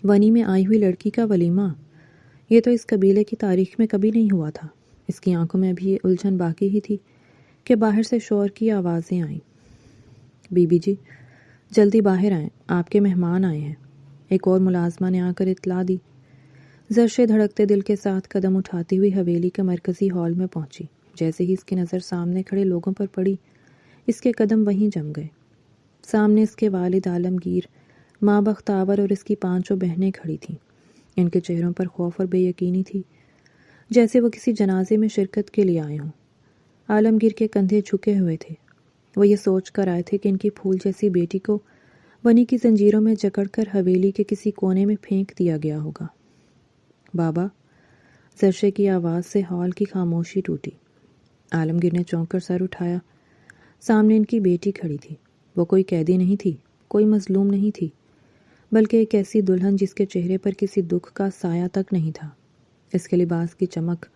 ونی میں آئی ہوئی لڑکی کا ولیمہ؟ یہ تو اس قبیلے کی تاریخ میں کبھی نہیں ہوا تھا۔ اس کی آنکھوں میں ابھی یہ الجھن باقی ہی تھی کہ باہر سے شور کی آوازیں آئیں۔ بی بی جی، جلدی باہر آئیں، آپ کے مہمان آئے ہیں، ایک اور ملازمہ نے آ کر اطلاع دی۔ زرشے دھڑکتے دل کے ساتھ قدم اٹھاتی ہوئی حویلی کے مرکزی ہال میں پہنچی۔ جیسے ہی اس کی نظر سامنے کھڑے لوگوں پر پڑی، اس کے قدم وہیں جم گئے۔ سامنے اس کے والد عالمگیر، ماں بختاور اور اس کی 5 بہنیں کھڑی تھیں۔ ان کے چہروں پر خوف اور بے یقینی تھی، جیسے وہ کسی جنازے میں شرکت کے لیے آئے ہوں۔ عالمگیر کے کندھے جھکے ہوئے تھے۔ وہ یہ سوچ کر آئے تھے کہ ان کی پھول جیسی بیٹی کو ونی کی زنجیروں میں جکڑ کر حویلی کے کسی کونے میں پھینک دیا گیا ہوگا۔ بابا، زرشے کی آواز سے ہال کی خاموشی ٹوٹی۔ عالمگیر نے چونک کر سر اٹھایا۔ سامنے ان کی بیٹی کھڑی تھی۔ وہ کوئی قیدی نہیں تھی، کوئی مظلوم نہیں تھی، بلکہ ایک ایسی دلہن جس کے چہرے پر کسی دکھ کا سایہ تک نہیں تھا۔ اس کے لباس کی چمک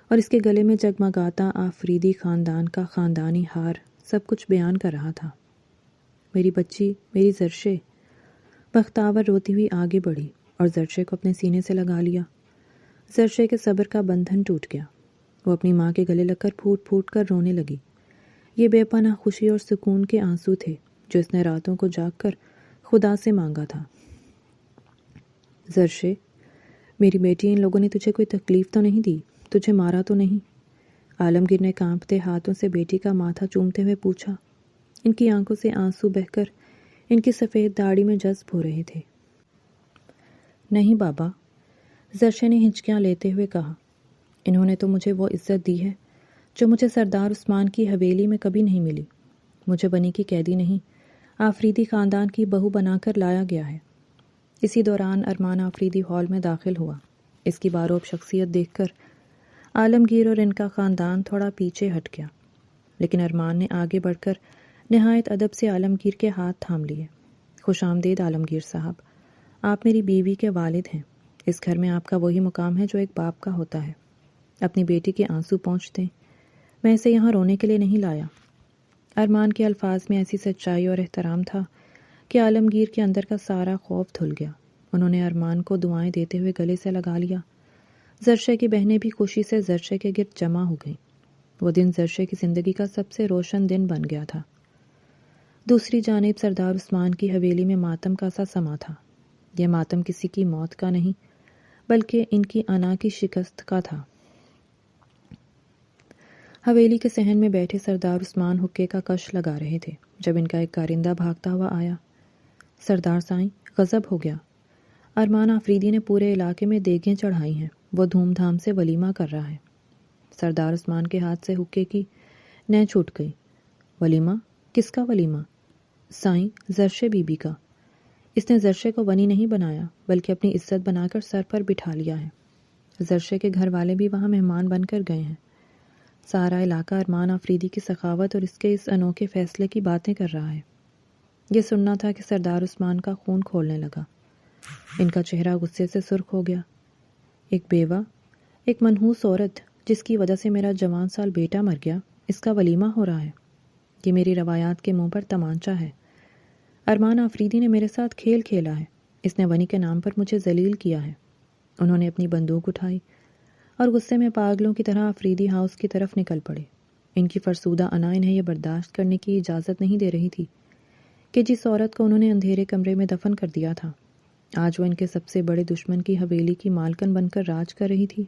اور اس کے گلے میں جگمگاتا آفریدی خاندان کا خاندانی ہار سب کچھ بیان کر رہا تھا۔ میری بچی، میری زرشے۔ بختاور روتی ہوئی آگے بڑھی اور زرشے کو اپنے سینے سے لگا لیا۔ زرشے کے صبر کا بندھن ٹوٹ گیا۔ وہ اپنی ماں کے گلے لگ کر پھوٹ پھوٹ کر رونے لگی۔ یہ بے پناہ خوشی اور سکون کے آنسو تھے جو اس نے راتوں کو جاگ کر خدا سے مانگا تھا۔ زرشے، میری بیٹی، ان لوگوں نے تجھے کوئی تکلیف تو نہیں دی؟ تجھے مارا تو نہیں؟ عالمگیر نے کانپتے ہاتھوں سے بیٹی کا ماتھا چومتے ہوئے پوچھا۔ ان کی آنکھوں سے آنسو بہہ کر ان کی سفید داڑھی میں جذب ہو رہے تھے۔ نہیں بابا، زرشے نے ہچکیاں لیتے ہوئے کہا، انہوں نے تو مجھے وہ عزت دی ہے جو مجھے سردار عثمان کی حویلی میں کبھی نہیں ملی۔ مجھے بنی کی قیدی نہیں، آفریدی خاندان کی بہو بنا کر لایا گیا ہے۔ اسی دوران ارمان آفریدی ہال میں داخل ہوا۔ اس کی باروب شخصیت دیکھ کر عالمگیر اور ان کا خاندان تھوڑا پیچھے ہٹ گیا، لیکن ارمان نے آگے بڑھ کر نہایت ادب سے عالمگیر کے ہاتھ تھام لیے۔ خوش آمدید عالمگیر صاحب، آپ میری بیوی کے والد ہیں۔ اس گھر میں آپ کا وہی مقام ہے جو ایک باپ کا ہوتا ہے۔ اپنی بیٹی کے آنسو پونچھ دیں، میں اسے یہاں رونے کے لیے نہیں لایا۔ ارمان کے الفاظ میں ایسی سچائی اور احترام تھا کہ عالمگیر کے اندر کا سارا خوف دھل گیا۔ انہوں نے ارمان کو دعائیں دیتے ہوئے گلے سے لگا لیا۔ زرشے کی بہنیں بھی خوشی سے زرشے کے گرد جمع ہو گئیں۔ وہ دن زرشے کی زندگی کا سب سے روشن دن بن گیا تھا۔ دوسری جانب سردار عثمان کی حویلی میں ماتم کا سا سما تھا۔ یہ ماتم کسی کی موت کا نہیں، بلکہ ان کی انا کی شکست کا تھا۔ حویلی کے صحن میں بیٹھے سردار عثمان حقے کا کش لگا رہے تھے جب ان کا ایک کارندہ بھاگتا ہوا آیا۔ سردار سائیں، غضب ہو گیا۔ ارمان آفریدی نے پورے علاقے میں دیگیں چڑھائی ہیں، وہ دھوم دھام سے ولیمہ کر رہا ہے۔ سردار عثمان کے ہاتھ سے حقے کی نہ چھوٹ گئی۔ ولیمہ؟ کس کا ولیمہ؟ سائیں، زرشے بی بی کا۔ اس نے زرشے کو ونی نہیں بنایا بلکہ اپنی عزت بنا کر سر پر بٹھا لیا ہے۔ زرشے کے گھر والے بھی وہاں مہمان بن کر گئے ہیں۔ سارا علاقہ ارمان آفریدی کی سخاوت اور اس کے اس انوکھے فیصلے کی باتیں کر رہا ہے۔ یہ سننا تھا کہ سردار عثمان کا خون کھولنے لگا۔ ان کا چہرہ غصے سے سرخ ہو گیا۔ ایک بیوہ، ایک منحوس عورت جس کی وجہ سے میرا جوان سال بیٹا مر گیا، اس کا ولیمہ ہو رہا ہے۔ یہ میری روایات کے منہ پر تمانچہ ہے۔ ارمان آفریدی نے میرے ساتھ کھیل کھیلا ہے۔ اس نے ونی کے نام پر مجھے ذلیل کیا ہے۔ انہوں نے اپنی بندوق اٹھائی اور غصے میں پاگلوں کی طرح آفریدی ہاؤس کی طرف نکل پڑے۔ ان کی فرسودہ انا انہیں یہ برداشت کرنے کی اجازت نہیں دے رہی تھی کہ جس عورت کو انہوں نے اندھیرے کمرے میں دفن کر دیا تھا، آج وہ ان کے سب سے بڑے دشمن کی حویلی کی مالکن بن کر راج کر رہی تھی۔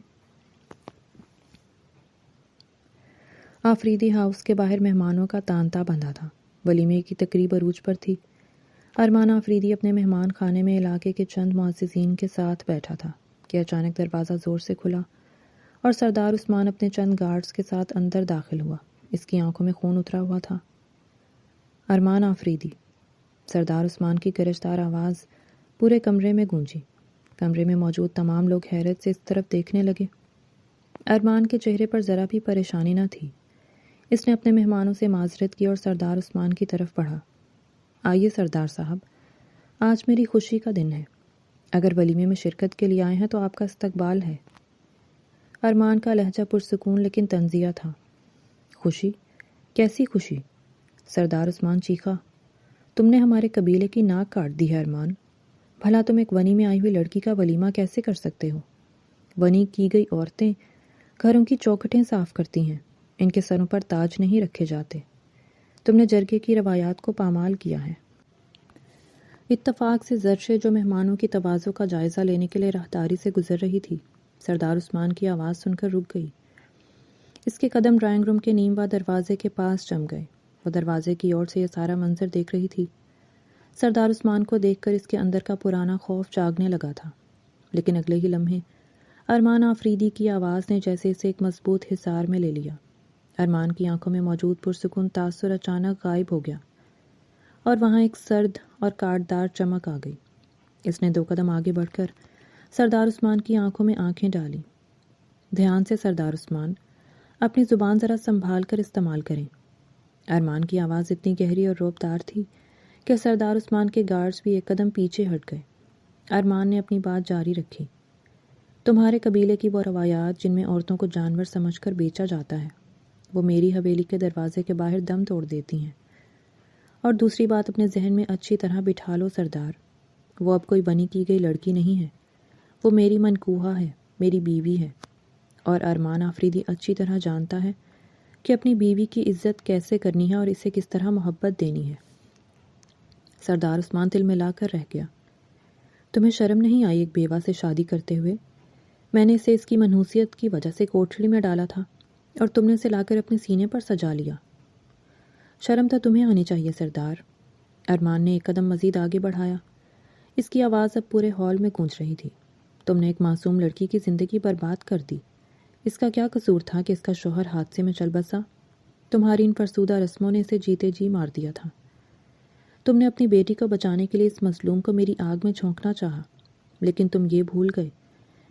آفریدی ہاؤس کے باہر مہمانوں کا تانتا بندھا تھا۔ ولیمے کی تقریب عروج پر تھی۔ ارمان آفریدی اپنے مہمان خانے میں علاقے کے چند معززین کے ساتھ بیٹھا تھا کہ اچانک دروازہ زور سے کھلا اور سردار عثمان اپنے چند گارڈز کے ساتھ اندر داخل ہوا۔ اس کی آنکھوں میں خون اترا ہوا تھا۔ ارمان آفریدی، سردار عثمان کی گرجدار آواز پورے کمرے میں گونجی۔ کمرے میں موجود تمام لوگ حیرت سے اس طرف دیکھنے لگے۔ ارمان کے چہرے پر ذرا بھی پریشانی نہ تھی۔ اس نے اپنے مہمانوں سے معذرت کی اور سردار عثمان کی طرف بڑھا۔ آئیے سردار صاحب، آج میری خوشی کا دن ہے۔ اگر ولیمے میں شرکت کے لیے آئے ہیں تو آپ کا استقبال ہے۔ ارمان کا لہجہ پرسکون لیکن طنزیہ تھا۔ خوشی؟ کیسی خوشی؟ سردار عثمان چیخا۔ تم نے ہمارے قبیلے کی ناک کاٹ دی ہے ارمان۔ بھلا تم ایک ونی میں آئی ہوئی لڑکی کا ولیمہ کیسے کر سکتے ہو؟ ونی کی گئی عورتیں گھروں کی چوکھٹیں صاف کرتی ہیں، ان کے سروں پر تاج نہیں رکھے جاتے۔ تم نے جرگے کی روایات کو پامال کیا ہے۔ اتفاق سے زرشے جو مہمانوں کی تواضع کا جائزہ لینے کے لیے راہداری سے گزر رہی تھی، سردار عثمان کی آواز سن کر رک گئی۔ اس کے قدم ڈرائنگ روم کے نیموا دروازے کے پاس جم گئے۔ وہ دروازے کی اوٹ سے یہ سارا منظر دیکھ رہی تھی۔ سردار عثمان کو دیکھ کر اس کے اندر کا پرانا خوف جاگنے لگا تھا، لیکن اگلے ہی لمحے ارمان آفریدی کی آواز نے جیسے اسے ایک مضبوط حصار میں لے لیا۔ ارمان کی آنکھوں میں موجود پرسکون تاثر اچانک غائب ہو گیا اور وہاں ایک سرد اور کاٹدار چمک آ گئی۔ اس نے 2 قدم آگے بڑھ کر سردار عثمان کی آنکھوں میں آنکھیں ڈالیں۔ دھیان سے سردار عثمان، اپنی زبان ذرا سنبھال کر استعمال کریں۔ ارمان کی آواز اتنی گہری اور رعبدار تھی کہ سردار عثمان کے گارڈز بھی 1 قدم پیچھے ہٹ گئے۔ ارمان نے اپنی بات جاری رکھی۔ تمہارے قبیلے کی وہ روایات جن میں عورتوں کو جانور سمجھ کر بیچا جاتا ہے، وہ میری حویلی کے دروازے کے باہر دم توڑ دیتی ہیں۔ اور دوسری بات اپنے ذہن میں اچھی طرح بٹھا لو سردار، وہ اب کوئی بنی کی گئی لڑکی نہیں ہے، وہ میری منکوحہ ہے، میری بیوی ہے۔ اور ارمان آفریدی اچھی طرح جانتا ہے کہ اپنی بیوی کی عزت کیسے کرنی ہے اور اسے کس طرح محبت دینی ہے۔ سردار عثمان دل ملا کر رہ گیا۔ تمہیں شرم نہیں آئی ایک بیوہ سے شادی کرتے ہوئے؟ میں نے اسے اس کی منحوسیت کی وجہ سے کوٹھڑی میں ڈالا تھا اور تم نے اسے لا کر اپنے سینے پر سجا لیا۔ شرم تو تمہیں آنی چاہیے سردار۔ ارمان نے 1 قدم مزید آگے بڑھایا۔ اس کی آواز اب پورے ہال میں گونج رہی تھی۔ تم نے ایک معصوم لڑکی کی زندگی برباد کر دی۔ اس کا کیا قصور تھا کہ اس کا شوہر حادثے میں چل بسا؟ تمہاری ان فرسودہ رسموں نے اسے جیتے جی مار دیا تھا۔ تم نے اپنی بیٹی کو بچانے کے لیے اس مظلوم کو میری آگ میں جھونکنا چاہا، لیکن تم یہ بھول گئے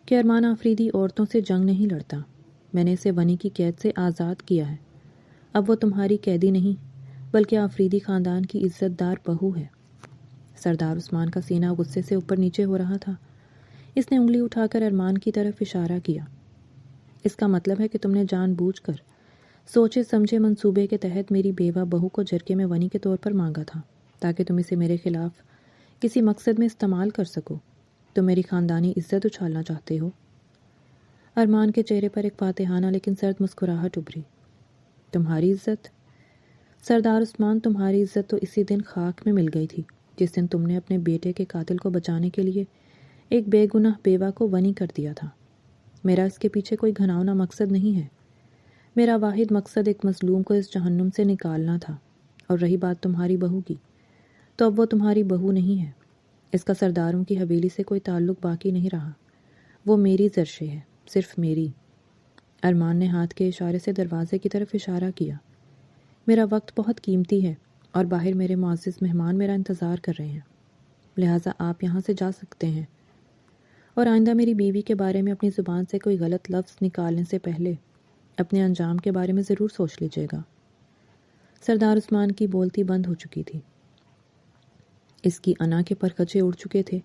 کہ ارمان آفریدی عورتوں سے جنگ نہیں لڑتا۔ میں نے اسے ونی کی قید سے آزاد کیا ہے۔ اب وہ تمہاری قیدی نہیں بلکہ آفریدی خاندان کی عزت دار بہو ہے۔ سردار عثمان کا سینہ غصے سے اوپر نیچے ہو رہا تھا۔ اس نے انگلی اٹھا کر ارمان کی طرف اشارہ کیا۔ اس کا مطلب ہے کہ تم نے جان بوجھ کر سوچے سمجھے منصوبے کے تحت میری بیوہ بہو کو جرکے میں ونی کے طور پر مانگا تھا تاکہ تم اسے میرے خلاف کسی مقصد میں استعمال کر سکو۔ تم میری خاندانی عزت اچھالنا چاہتے ہو۔ ارمان کے چہرے پر ایک فاتحانہ لیکن سرد مسکراہٹ ابھری۔ تمہاری عزت؟ سردار عثمان، تمہاری عزت تو اسی دن خاک میں مل گئی تھی جس دن تم نے اپنے بیٹے کے قاتل کو بچانے کے لیے ایک بے گناہ بیوہ کو ونی کر دیا تھا۔ میرا اس کے پیچھے کوئی گھناؤنا مقصد نہیں ہے۔ میرا واحد مقصد ایک مظلوم کو اس جہنم سے نکالنا تھا۔ اور رہی بات تمہاری بہو کی، تو اب وہ تمہاری بہو نہیں ہے۔ اس کا سرداروں کی حویلی سے کوئی تعلق باقی نہیں رہا۔ وہ میری زرشے ہے، صرف میری۔ ارمان نے ہاتھ کے اشارے سے دروازے کی طرف اشارہ کیا۔ میرا وقت بہت قیمتی ہے اور باہر میرے معزز مہمان میرا انتظار کر رہے ہیں، لہٰذا آپ یہاں سے جا سکتے ہیں۔ اور آئندہ میری بیوی کے بارے میں اپنی زبان سے کوئی غلط لفظ نکالنے سے پہلے اپنے انجام کے بارے میں ضرور سوچ لیجیے گا۔ سردار عثمان کی بولتی بند ہو چکی تھی۔ اس کی انا کے پرخچے اڑ چکے تھے۔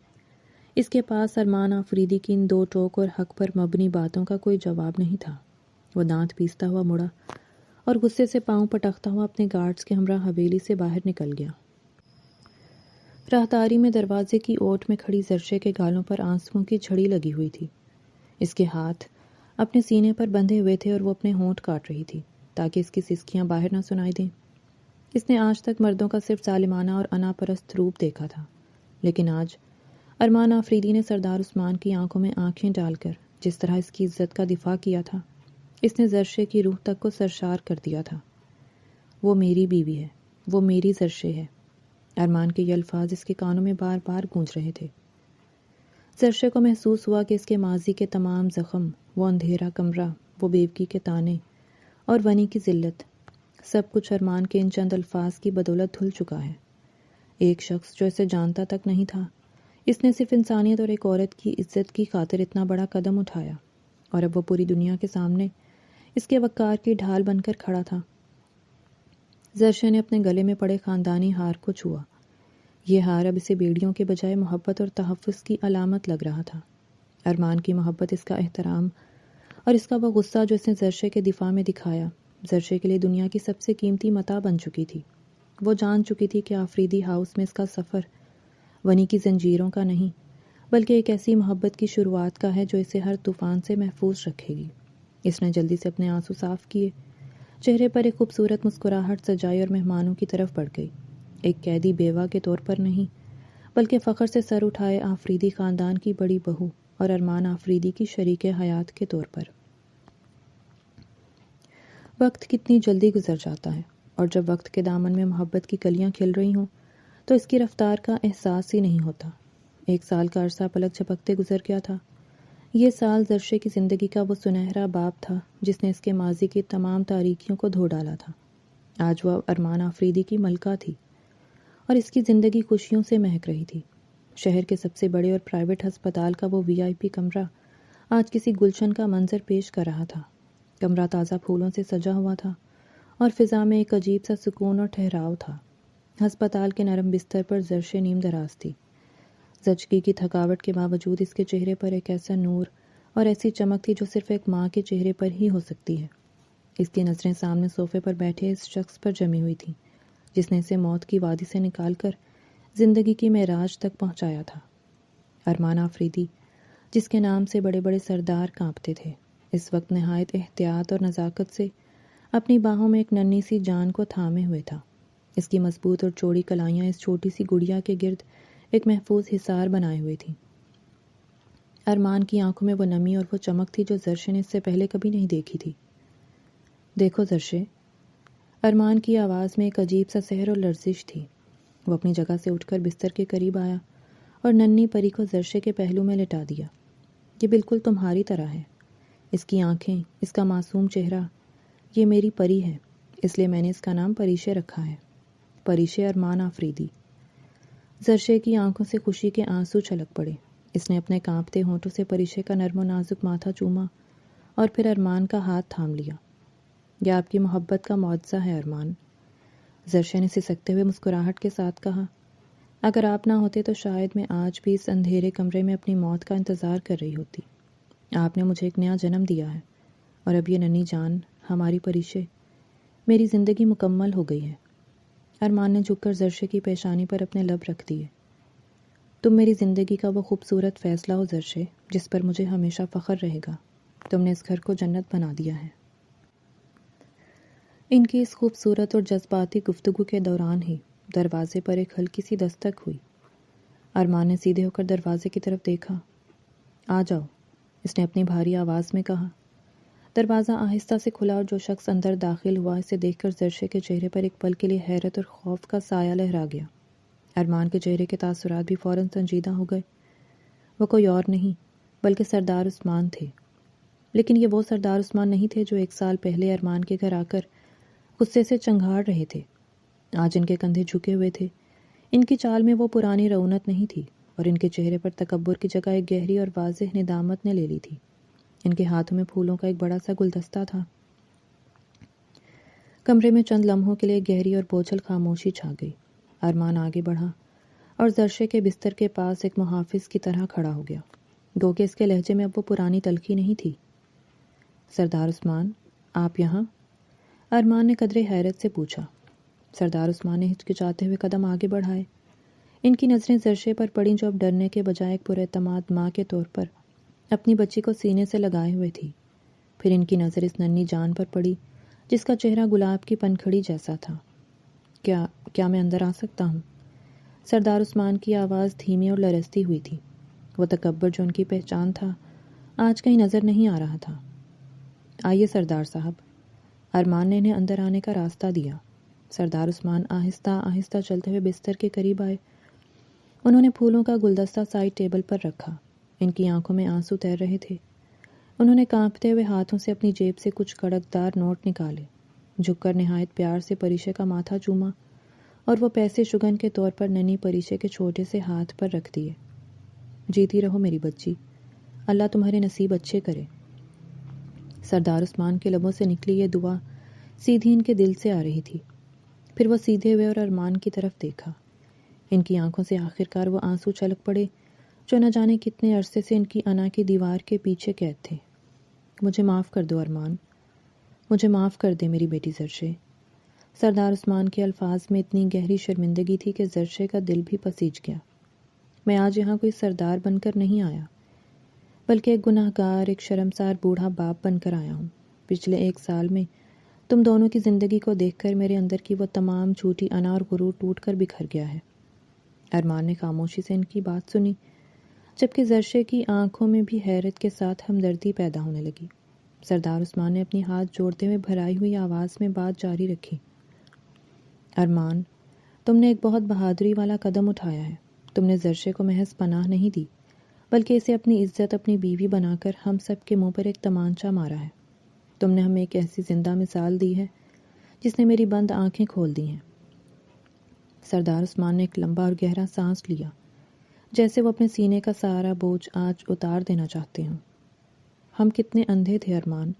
اس کے پاس ارمان آفریدی کی ان 2 ٹوک اور حق پر مبنی باتوں کا کوئی جواب نہیں تھا۔ وہ دانت پیستا ہوا مڑا اور غصے سے پاؤں پٹکتا ہوا اپنے گارڈز کے ہمراہ حویلی سے باہر نکل گیا۔ راہداری میں دروازے کی اوٹ میں کھڑی زرشے کے گالوں پر آنسوؤں کی جھڑی لگی ہوئی تھی۔ اس کے ہاتھ اپنے سینے پر بندھے ہوئے تھے اور وہ اپنے ہونٹ کاٹ رہی تھی تاکہ اس کی سسکیاں باہر نہ سنائی دیں۔ اس نے آج تک مردوں کا صرف ظالمانہ اور انا پرست روپ دیکھا تھا، لیکن آج ارمان آفریدی نے سردار عثمان کی آنکھوں میں آنکھیں ڈال کر جس طرح اس کی عزت کا دفاع کیا تھا، اس نے زرشے کی روح تک کو سرشار کر دیا تھا۔ وہ میری بیوی ہے، وہ میری زرشے ہے۔ ارمان کے یہ الفاظ اس کے کانوں میں بار بار گونج رہے تھے۔ زرشے کو محسوس ہوا کہ اس کے ماضی کے تمام زخم، وہ اندھیرا کمرہ، وہ بیوگی کے تانے اور ونی کی ذلت، سب کچھ ارمان کے ان چند الفاظ کی بدولت دھل چکا ہے۔ ایک شخص جو اسے جانتا تک نہیں تھا، اس نے صرف انسانیت اور ایک عورت کی عزت کی خاطر اتنا بڑا قدم اٹھایا، اور اب وہ پوری دنیا کے سامنے اس کے وقار کی ڈھال بن کر کھڑا تھا۔ زرشے نے اپنے گلے میں پڑے خاندانی ہار کو چھوا۔ یہ ہار اب اسے بیڑیوں کے بجائے محبت اور تحفظ کی علامت لگ رہا تھا۔ ارمان کی محبت، اس کا احترام اور اس کا وہ غصہ جو اس نے زرشے کے دفاع میں دکھایا، زرشے کے لیے دنیا کی سب سے قیمتی متاع بن چکی تھی۔ وہ جان چکی تھی کہ آفریدی ہاؤس میں اس کا سفر ونی کی زنجیروں کا نہیں بلکہ ایک ایسی محبت کی شروعات کا ہے جو اسے ہر طوفان سے محفوظ رکھے گی۔ اس نے جلدی سے اپنے آنسو صاف کیے، چہرے پر ایک خوبصورت مسکراہٹ سجائی اور مہمانوں کی طرف بڑھ گئی، ایک قیدی بیوہ کے طور پر نہیں بلکہ فخر سے سر اٹھائے آفریدی خاندان کی بڑی بہو اور ارمان آفریدی کی شریک حیات کے طور پر۔ وقت کتنی جلدی گزر جاتا ہے، اور جب وقت کے دامن میں محبت کی کلیاں کھل رہی ہوں تو اس کی رفتار کا احساس ہی نہیں ہوتا۔ 1 سال کا عرصہ پلک جھپکتے گزر گیا تھا۔ یہ سال زرشے کی زندگی کا وہ سنہرا باب تھا جس نے اس کے ماضی کی تمام تاریکیوں کو دھو ڈالا تھا۔ آج وہ ارمان آفریدی کی ملکہ تھی اور اس کی زندگی خوشیوں سے مہک رہی تھی۔ شہر کے سب سے بڑے اور پرائیویٹ ہسپتال کا وہ VIP کمرہ آج کسی گلشن کا منظر پیش کر رہا تھا۔ کمرہ تازہ پھولوں سے سجا ہوا تھا اور فضا میں ایک عجیب سا سکون اور ٹھہراؤ تھا۔ ہسپتال کے نرم بستر پر زرشے نیم دراز تھی۔ زچگی کی تھکاوٹ کے باوجود اس کے چہرے پر ایک ایسا نور اور ایسی چمک تھی جو صرف ایک ماں کے چہرے پر ہی ہو سکتی ہے۔ اس کی نظریں سامنے صوفے پر بیٹھے اس شخص پر جمی ہوئی تھیں جس نے اسے موت کی وادی سے نکال کر زندگی کی معراج تک پہنچایا تھا۔ ارمان آفریدی، جس کے نام سے بڑے بڑے سردار کانپتے تھے، اس وقت نہایت احتیاط اور نزاکت سے اپنی باہوں میں ایک ننھی سی جان کو تھامے ہوئے تھا۔ اس کی مضبوط اور چوڑی کلائیاں اس چھوٹی سی گڑیا کے گرد ایک محفوظ حصار بنائے ہوئے تھیں۔ ارمان کی آنکھوں میں وہ نمی اور وہ چمک تھی جو زرشے نے اس سے پہلے کبھی نہیں دیکھی تھی۔ دیکھو زرشے، ارمان کی آواز میں ایک عجیب سا سحر اور لرزش تھی۔ وہ اپنی جگہ سے اٹھ کر بستر کے قریب آیا اور ننھی پری کو زرشے کے پہلو میں لٹا دیا۔ یہ بالکل تمہاری طرح ہے، اس کی آنکھیں، اس کا معصوم چہرہ، یہ میری پری ہے، اس لیے میں نے اس کا نام پریشے رکھا ہے، پریشے ارمان آفریدی۔ زرشے کی آنکھوں سے خوشی کے آنسو چھلک پڑے۔ اس نے اپنے کانپتے ہونٹوں سے پریشے کا نرم و نازک ماتھا چوما اور پھر ارمان کا ہاتھ تھام لیا۔ یہ آپ کی محبت کا معجزہ ہے ارمان، زرشے نے سسکتے ہوئے مسکراہٹ کے ساتھ کہا۔ اگر آپ نہ ہوتے تو شاید میں آج بھی اس اندھیرے کمرے میں اپنی موت کا انتظار کر رہی ہوتی۔ آپ نے مجھے ایک نیا جنم دیا ہے اور اب یہ ننھی جان، ہماری پریشے، میری زندگی مکمل ہو گئی ہے۔ ارمان نے جھک کر زرشے کی پیشانی پر اپنے لب رکھ دیے۔ تم میری زندگی کا وہ خوبصورت فیصلہ ہو زرشے، جس پر مجھے ہمیشہ فخر رہے گا۔ تم نے اس گھر کو جنت بنا دیا ہے۔ ان کی اس خوبصورت اور جذباتی گفتگو کے دوران ہی دروازے پر ایک ہلکی سی دستک ہوئی۔ ارمان نے سیدھے ہو کر دروازے کی طرف دیکھا۔ آ جاؤ، اس نے اپنی بھاری آواز میں کہا۔ دروازہ آہستہ سے کھلا اور جو شخص اندر داخل ہوا اسے دیکھ کر زرشے کے چہرے پر ایک پل کے لیے حیرت اور خوف کا سایہ لہرا گیا۔ ارمان کے چہرے کے تاثرات بھی فوراً سنجیدہ ہو گئے۔ وہ کوئی اور نہیں بلکہ سردار عثمان تھے، لیکن یہ وہ سردار عثمان نہیں تھے جو 1 سال پہلے ارمان کے گھر آ کر غصے سے چنگھاڑ رہے تھے۔ آج ان کے کندھے جھکے ہوئے تھے، ان کی چال میں وہ پرانی رونت نہیں تھی اور ان کے چہرے پر تکبر کی جگہ ایک گہری اور واضح ندامت نے لے لی تھی۔ ان کے ہاتھوں میں پھولوں کا ایک بڑا سا گلدستہ تھا۔ کمرے میں چند لمحوں کے لیے گہری اور بوجھل خاموشی چھا گئی۔ ارمان آگے بڑھا اور زرشے کے بستر کے پاس ایک محافظ کی طرح کھڑا ہو گیا، گو کہ اس کے لہجے میں اب وہ پرانی تلخی نہیں تھی۔ سردار عثمان، آپ یہاں؟ ارمان نے قدرے حیرت سے پوچھا۔ سردار عثمان نے ہچکچاتے ہوئے قدم آگے بڑھائے۔ ان کی نظریں زرشے پر پڑیں جو اب ڈرنے کے بجائے ایک پراعتماد ماں کے طور پر اپنی بچی کو سینے سے لگائے ہوئے تھی۔ پھر ان کی نظر اس ننھی جان پر پڑی جس کا چہرہ گلاب کی پنکھڑی جیسا تھا۔ کیا میں اندر آ سکتا ہوں؟ سردار عثمان کی آواز دھیمی اور لرزتی ہوئی تھی۔ وہ تکبر جو ان کی پہچان تھا آج کہیں نظر نہیں آ رہا تھا۔ آئیے سردار صاحب۔ ارمان نے انہیں اندر آنے کا راستہ دیا۔ سردار عثمان آہستہ آہستہ چلتے ہوئے بستر کے قریب آئے۔ انہوں نے پھولوں کا گلدستہ سائڈ ٹیبل پر رکھا۔ ان کی آنکھوں میں آنسو تیر رہے تھے۔ انہوں نے کانپتے ہوئے ہاتھوں سے اپنی جیب سے کچھ کڑکدار نوٹ نکالے، جھک کر نہایت پیار سے پریشے کا ماتھا چوما اور وہ پیسے شگن کے طور پر ننھی پریشے کے چھوٹے سے ہاتھ پر رکھ دیے۔ جیتی رہو میری بچی، اللہ تمہارے نصیب اچھے کرے۔ سردار عثمان کے لبوں سے نکلی یہ دعا سیدھی ان کے دل سے آ رہی تھی۔ پھر وہ سیدھے ہوئے اور ارمان کی طرف دیکھا۔ ان کی آنکھوں سے آخرکار وہ آنسو چھلک پڑے جو نہ جانے کتنے عرصے سے ان کی انا کی دیوار کے پیچھے قید تھے۔ مجھے معاف کر دو ارمان، مجھے معاف کر دے میری بیٹی زرشے۔ سردار عثمان کے الفاظ میں اتنی گہری شرمندگی تھی کہ زرشے کا دل بھی پسیج گیا۔ میں آج یہاں کوئی سردار بن کر نہیں آیا، بلکہ ایک گناہ گار، ایک شرمسار بوڑھا باپ بن کر آیا ہوں۔ پچھلے 1 سال میں تم دونوں کی زندگی کو دیکھ کر میرے اندر کی وہ تمام جھوٹی انا اور غرور ٹوٹ کر بکھر گیا ہے۔ ارمان نے خاموشی سے ان کی بات سنی، جبکہ زرشے کی آنکھوں میں بھی حیرت کے ساتھ ہمدردی پیدا ہونے لگی۔ سردار عثمان نے اپنی ہاتھ جوڑتے ہوئے بھرائی ہوئی آواز میں بات جاری رکھی۔ ارمان، تم نے ایک بہت بہادری والا قدم اٹھایا ہے۔ تم نے زرشے کو محض پناہ نہیں دی بلکہ اسے اپنی عزت، اپنی بیوی بنا کر ہم سب کے منہ پر ایک تمانچہ مارا ہے۔ تم نے ہمیں ایک ایسی زندہ مثال دی ہے جس نے میری بند آنکھیں کھول دی ہیں۔ سردار عثمان نے ایک لمبا اور گہرا سانس لیا، جیسے وہ اپنے سینے کا سارا بوجھ آج اتار دینا چاہتے ہوں۔ ہم کتنے اندھے تھے ارمان،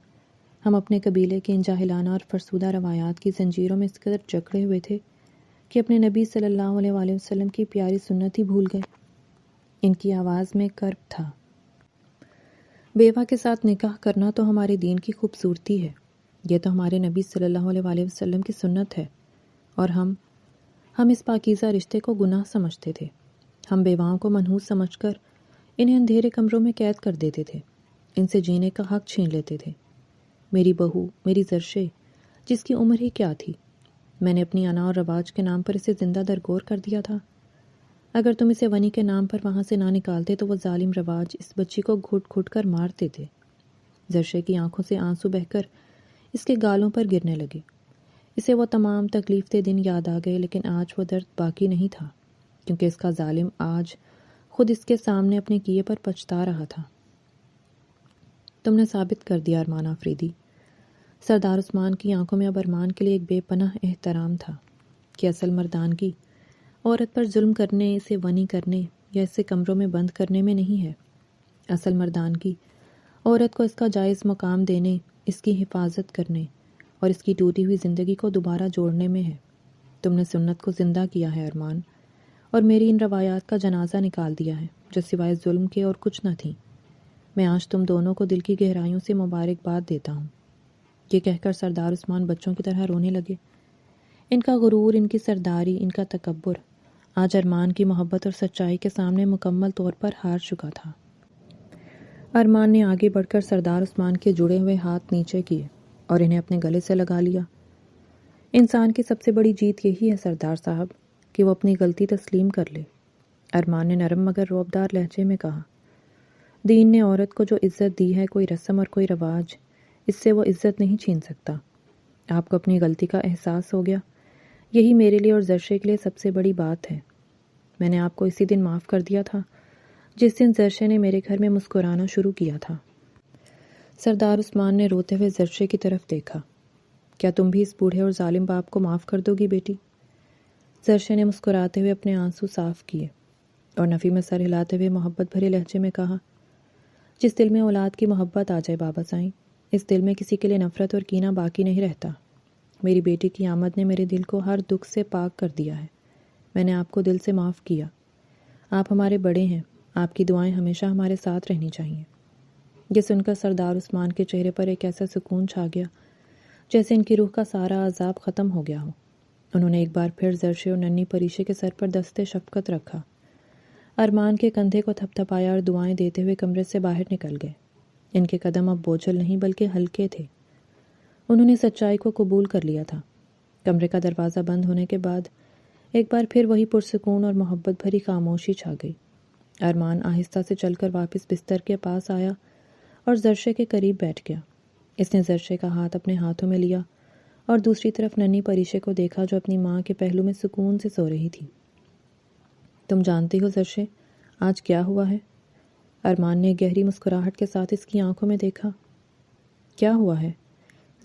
ہم اپنے قبیلے کے ان جاہلانہ اور فرسودہ روایات کی زنجیروں میں اس قدر جکڑے ہوئے تھے کہ اپنے نبی صلی اللہ علیہ وآلہ وسلم کی پیاری سنت ہی بھول گئے۔ ان کی آواز میں کرب تھا۔ بیوہ کے ساتھ نکاح کرنا تو ہمارے دین کی خوبصورتی ہے، یہ تو ہمارے نبی صلی اللہ علیہ وآلہ وسلم کی سنت ہے، اور ہم اس پاکیزہ رشتے کو گناہ سمجھتے تھے۔ ہم بیواؤں کو منحوس سمجھ کر انہیں اندھیرے کمروں میں قید کر دیتے تھے، ان سے جینے کا حق چھین لیتے تھے۔ میری بہو، میری زرشے، جس کی عمر ہی کیا تھی، میں نے اپنی انا اور رواج کے نام پر اسے زندہ درگور کر دیا تھا۔ اگر تم اسے ونی کے نام پر وہاں سے نہ نکالتے تو وہ ظالم رواج اس بچی کو گھٹ گھٹ کر مارتے تھے۔ زرشے کی آنکھوں سے آنسو بہہ کر اس کے گالوں پر گرنے لگے۔ اسے وہ تمام تکلیف دہ دن یاد آ گئے، لیکن آج وہ درد باقی نہیں تھا، کیونکہ اس کا ظالم آج خود اس کے سامنے اپنے کیے پر پچھتا رہا تھا۔ تم نے ثابت کر دیا ارمان آفریدی۔ سردار عثمان کی آنکھوں میں اب ارمان کے لیے ایک بے پناہ احترام تھا کہ اصل مردانگی عورت پر ظلم کرنے، اسے ونی کرنے یا اسے کمروں میں بند کرنے میں نہیں ہے۔ اصل مردانگی عورت کو اس کا جائز مقام دینے، اس کی حفاظت کرنے اور اس کی ٹوٹی ہوئی زندگی کو دوبارہ جوڑنے میں ہے۔ تم نے سنت کو زندہ کیا ہے ارمان، اور میری ان روایات کا جنازہ نکال دیا ہے جو سوائے ظلم کے اور کچھ نہ تھیں۔ میں آج تم دونوں کو دل کی گہرائیوں سے مبارکباد دیتا ہوں۔ یہ کہہ کر سردار عثمان بچوں کی طرح رونے لگے۔ ان کا غرور، ان کی سرداری، ان کا تکبر آج ارمان کی محبت اور سچائی کے سامنے مکمل طور پر ہار چکا تھا۔ ارمان نے آگے بڑھ کر سردار عثمان کے جڑے ہوئے ہاتھ نیچے کیے اور انہیں اپنے گلے سے لگا لیا۔ انسان کی سب سے بڑی جیت یہی ہے سردار صاحب کہ وہ اپنی غلطی تسلیم کر لے، ارمان نے نرم مگر روبدار لہجے میں کہا۔ دین نے عورت کو جو عزت دی ہے، کوئی رسم اور کوئی رواج اس سے وہ عزت نہیں چھین سکتا۔ آپ کو اپنی غلطی کا احساس ہو گیا، یہی میرے لیے اور زرشے کے لیے سب سے بڑی بات ہے۔ میں نے آپ کو اسی دن معاف کر دیا تھا جس دن زرشے نے میرے گھر میں مسکرانا شروع کیا تھا۔ سردار عثمان نے روتے ہوئے زرشے کی طرف دیکھا۔ کیا تم بھی اس بوڑھے اور ظالم باپ کو معاف کر دو گی بیٹی؟ زرشے نے مسکراتے ہوئے اپنے آنسو صاف کیے اور نفی میں سر ہلاتے ہوئے محبت بھرے لہجے میں کہا، جس دل میں اولاد کی محبت آ جائے بابا سائیں، اس دل میں کسی کے لیے نفرت اور کینہ باقی نہیں رہتا۔ میری بیٹی کی آمد نے میرے دل کو ہر دکھ سے پاک کر دیا ہے۔ میں نے آپ کو دل سے معاف کیا۔ آپ ہمارے بڑے ہیں، آپ کی دعائیں ہمیشہ ہمارے ساتھ رہنی چاہیے۔ یہ سن کر سردار عثمان کے چہرے پر ایک ایسا سکون چھا گیا جیسے ان کی روح کا سارا عذاب ختم ہو گیا ہو۔ انہوں نے ایک بار پھر زرشے اور ننھی پریشے کے سر پر دست شفقت رکھا، ارمان کے کندھے کو تھپ تھپایا اور دعائیں دیتے ہوئے کمرے سے باہر نکل گئے۔ ان کے قدم اب بوجھل نہیں بلکہ ہلکے تھے۔ انہوں نے سچائی کو قبول کر لیا تھا۔ کمرے کا دروازہ بند ہونے کے بعد ایک بار پھر وہی پرسکون اور محبت بھری خاموشی چھا گئی۔ ارمان آہستہ سے چل کر واپس بستر کے پاس آیا اور زرشے کے قریب بیٹھ گیا۔ اس نے زرشے کا ہاتھ اپنے ہاتھوں میں لیا اور دوسری طرف ننھی پریشے کو دیکھا جو اپنی ماں کے پہلو میں سکون سے سو رہی تھی۔ تم جانتی ہو زرشے، آج کیا ہوا ہے؟ ارمان نے گہری مسکراہٹ کے ساتھ اس کی آنکھوں میں دیکھا۔ کیا ہوا ہے؟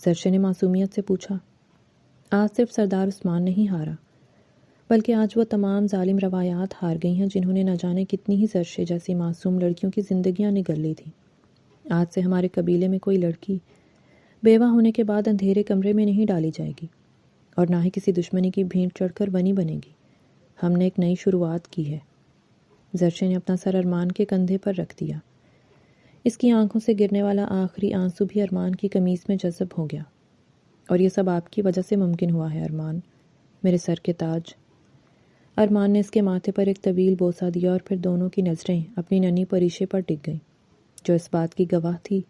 زرشے نے معصومیت سے پوچھا۔ آج صرف سردار عثمان نہیں ہارا، بلکہ آج وہ تمام ظالم روایات ہار گئی ہیں جنہوں نے نہ جانے کتنی ہی زرشے جیسی معصوم لڑکیوں کی زندگیاں نگل لی تھیں۔ آج سے ہمارے قبیلے میں کوئی لڑکی بیوہ ہونے کے بعد اندھیرے کمرے میں نہیں ڈالی جائے گی، اور نہ ہی کسی دشمنی کی بھینٹ چڑھ کر ونی بنے گی۔ ہم نے ایک نئی شروعات کی ہے۔ زرشے نے اپنا سر ارمان کے کندھے پر رکھ دیا۔ اس کی آنکھوں سے گرنے والا آخری آنسو بھی ارمان کی قمیص میں جذب ہو گیا۔ اور یہ سب آپ کی وجہ سے ممکن ہوا ہے ارمان، میرے سر کے تاج۔ ارمان نے اس کے ماتھے پر ایک طویل بوسہ دیا اور پھر دونوں کی نظریں اپنی ننھی پریشے پر ٹک گئیں، جو اس بات کی گواہ تھی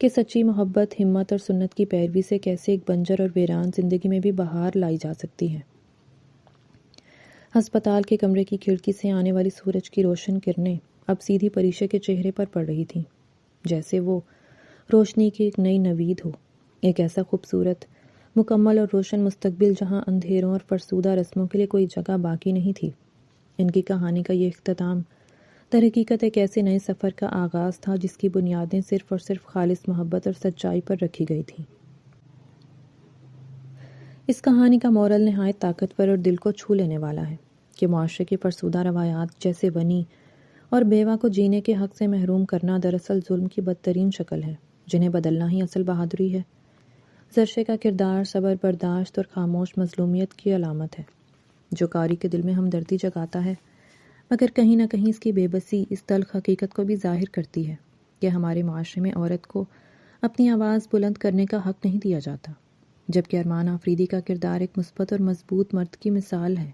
کہ سچی محبت، ہمت اور سنت کی پیروی سے کیسے ایک بنجر اور ویران زندگی میں بھی بہار لائی جا سکتی ہے۔ ہسپتال کے کمرے کی کھڑکی سے آنے والی سورج کی روشن کرنیں اب سیدھی پریشے کے چہرے پر پڑ رہی تھیں، جیسے وہ روشنی کی ایک نئی نوید ہو، ایک ایسا خوبصورت، مکمل اور روشن مستقبل جہاں اندھیروں اور فرسودہ رسموں کے لیے کوئی جگہ باقی نہیں تھی۔ ان کی کہانی کا یہ اختتام در حقیقت ایک ایسے نئے سفر کا آغاز تھا جس کی بنیادیں صرف اور صرف خالص محبت اور سچائی پر رکھی گئی تھیں۔ اس کہانی کا مورل نہایت طاقتور اور دل کو چھو لینے والا ہے کہ معاشرے کی فرسودہ روایات جیسے ونی اور بیوہ کو جینے کے حق سے محروم کرنا دراصل ظلم کی بدترین شکل ہے، جنہیں بدلنا ہی اصل بہادری ہے۔ زرشے کا کردار صبر، برداشت اور خاموش مظلومیت کی علامت ہے، جو قاری کے دل میں ہمدردی جگاتا ہے، مگر کہیں نہ کہیں اس کی بے بسی اس تلخ حقیقت کو بھی ظاہر کرتی ہے کہ ہمارے معاشرے میں عورت کو اپنی آواز بلند کرنے کا حق نہیں دیا جاتا، جبکہ ارمان آفریدی کا کردار ایک مثبت اور مضبوط مرد کی مثال ہے،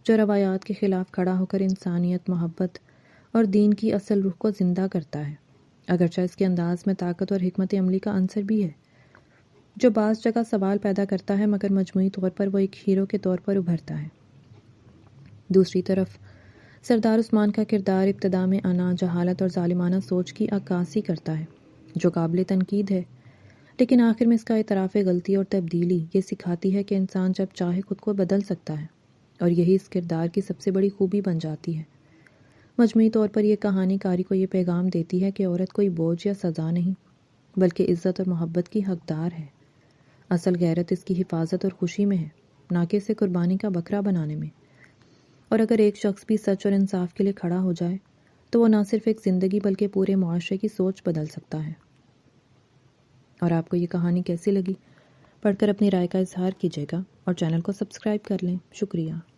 جو روایات کے خلاف کھڑا ہو کر انسانیت، محبت اور دین کی اصل روح کو زندہ کرتا ہے، اگرچہ اس کے انداز میں طاقت اور حکمت عملی کا عنصر بھی ہے، جو بعض جگہ سوال پیدا کرتا ہے، مگر مجموعی طور پر وہ ایک ہیرو کے طور پر ابھرتا ہے۔ دوسری طرف سردار عثمان کا کردار ابتدا میں انا، جہالت اور ظالمانہ سوچ کی عکاسی کرتا ہے، جو قابل تنقید ہے، لیکن آخر میں اس کا اعتراف غلطی اور تبدیلی یہ سکھاتی ہے کہ انسان جب چاہے خود کو بدل سکتا ہے، اور یہی اس کردار کی سب سے بڑی خوبی بن جاتی ہے۔ مجموعی طور پر یہ کہانی کاری کو یہ پیغام دیتی ہے کہ عورت کوئی بوجھ یا سزا نہیں، بلکہ عزت اور محبت کی حقدار ہے۔ اصل غیرت اس کی حفاظت اور خوشی میں ہے، نہ کہ اسے قربانی کا بکرا بنانے میں۔ اور اگر ایک شخص بھی سچ اور انصاف کے لیے کھڑا ہو جائے تو وہ نہ صرف ایک زندگی بلکہ پورے معاشرے کی سوچ بدل سکتا ہے۔ اور آپ کو یہ کہانی کیسی لگی؟ پڑھ کر اپنی رائے کا اظہار کیجیے گا اور چینل کو سبسکرائب کر لیں۔ شکریہ۔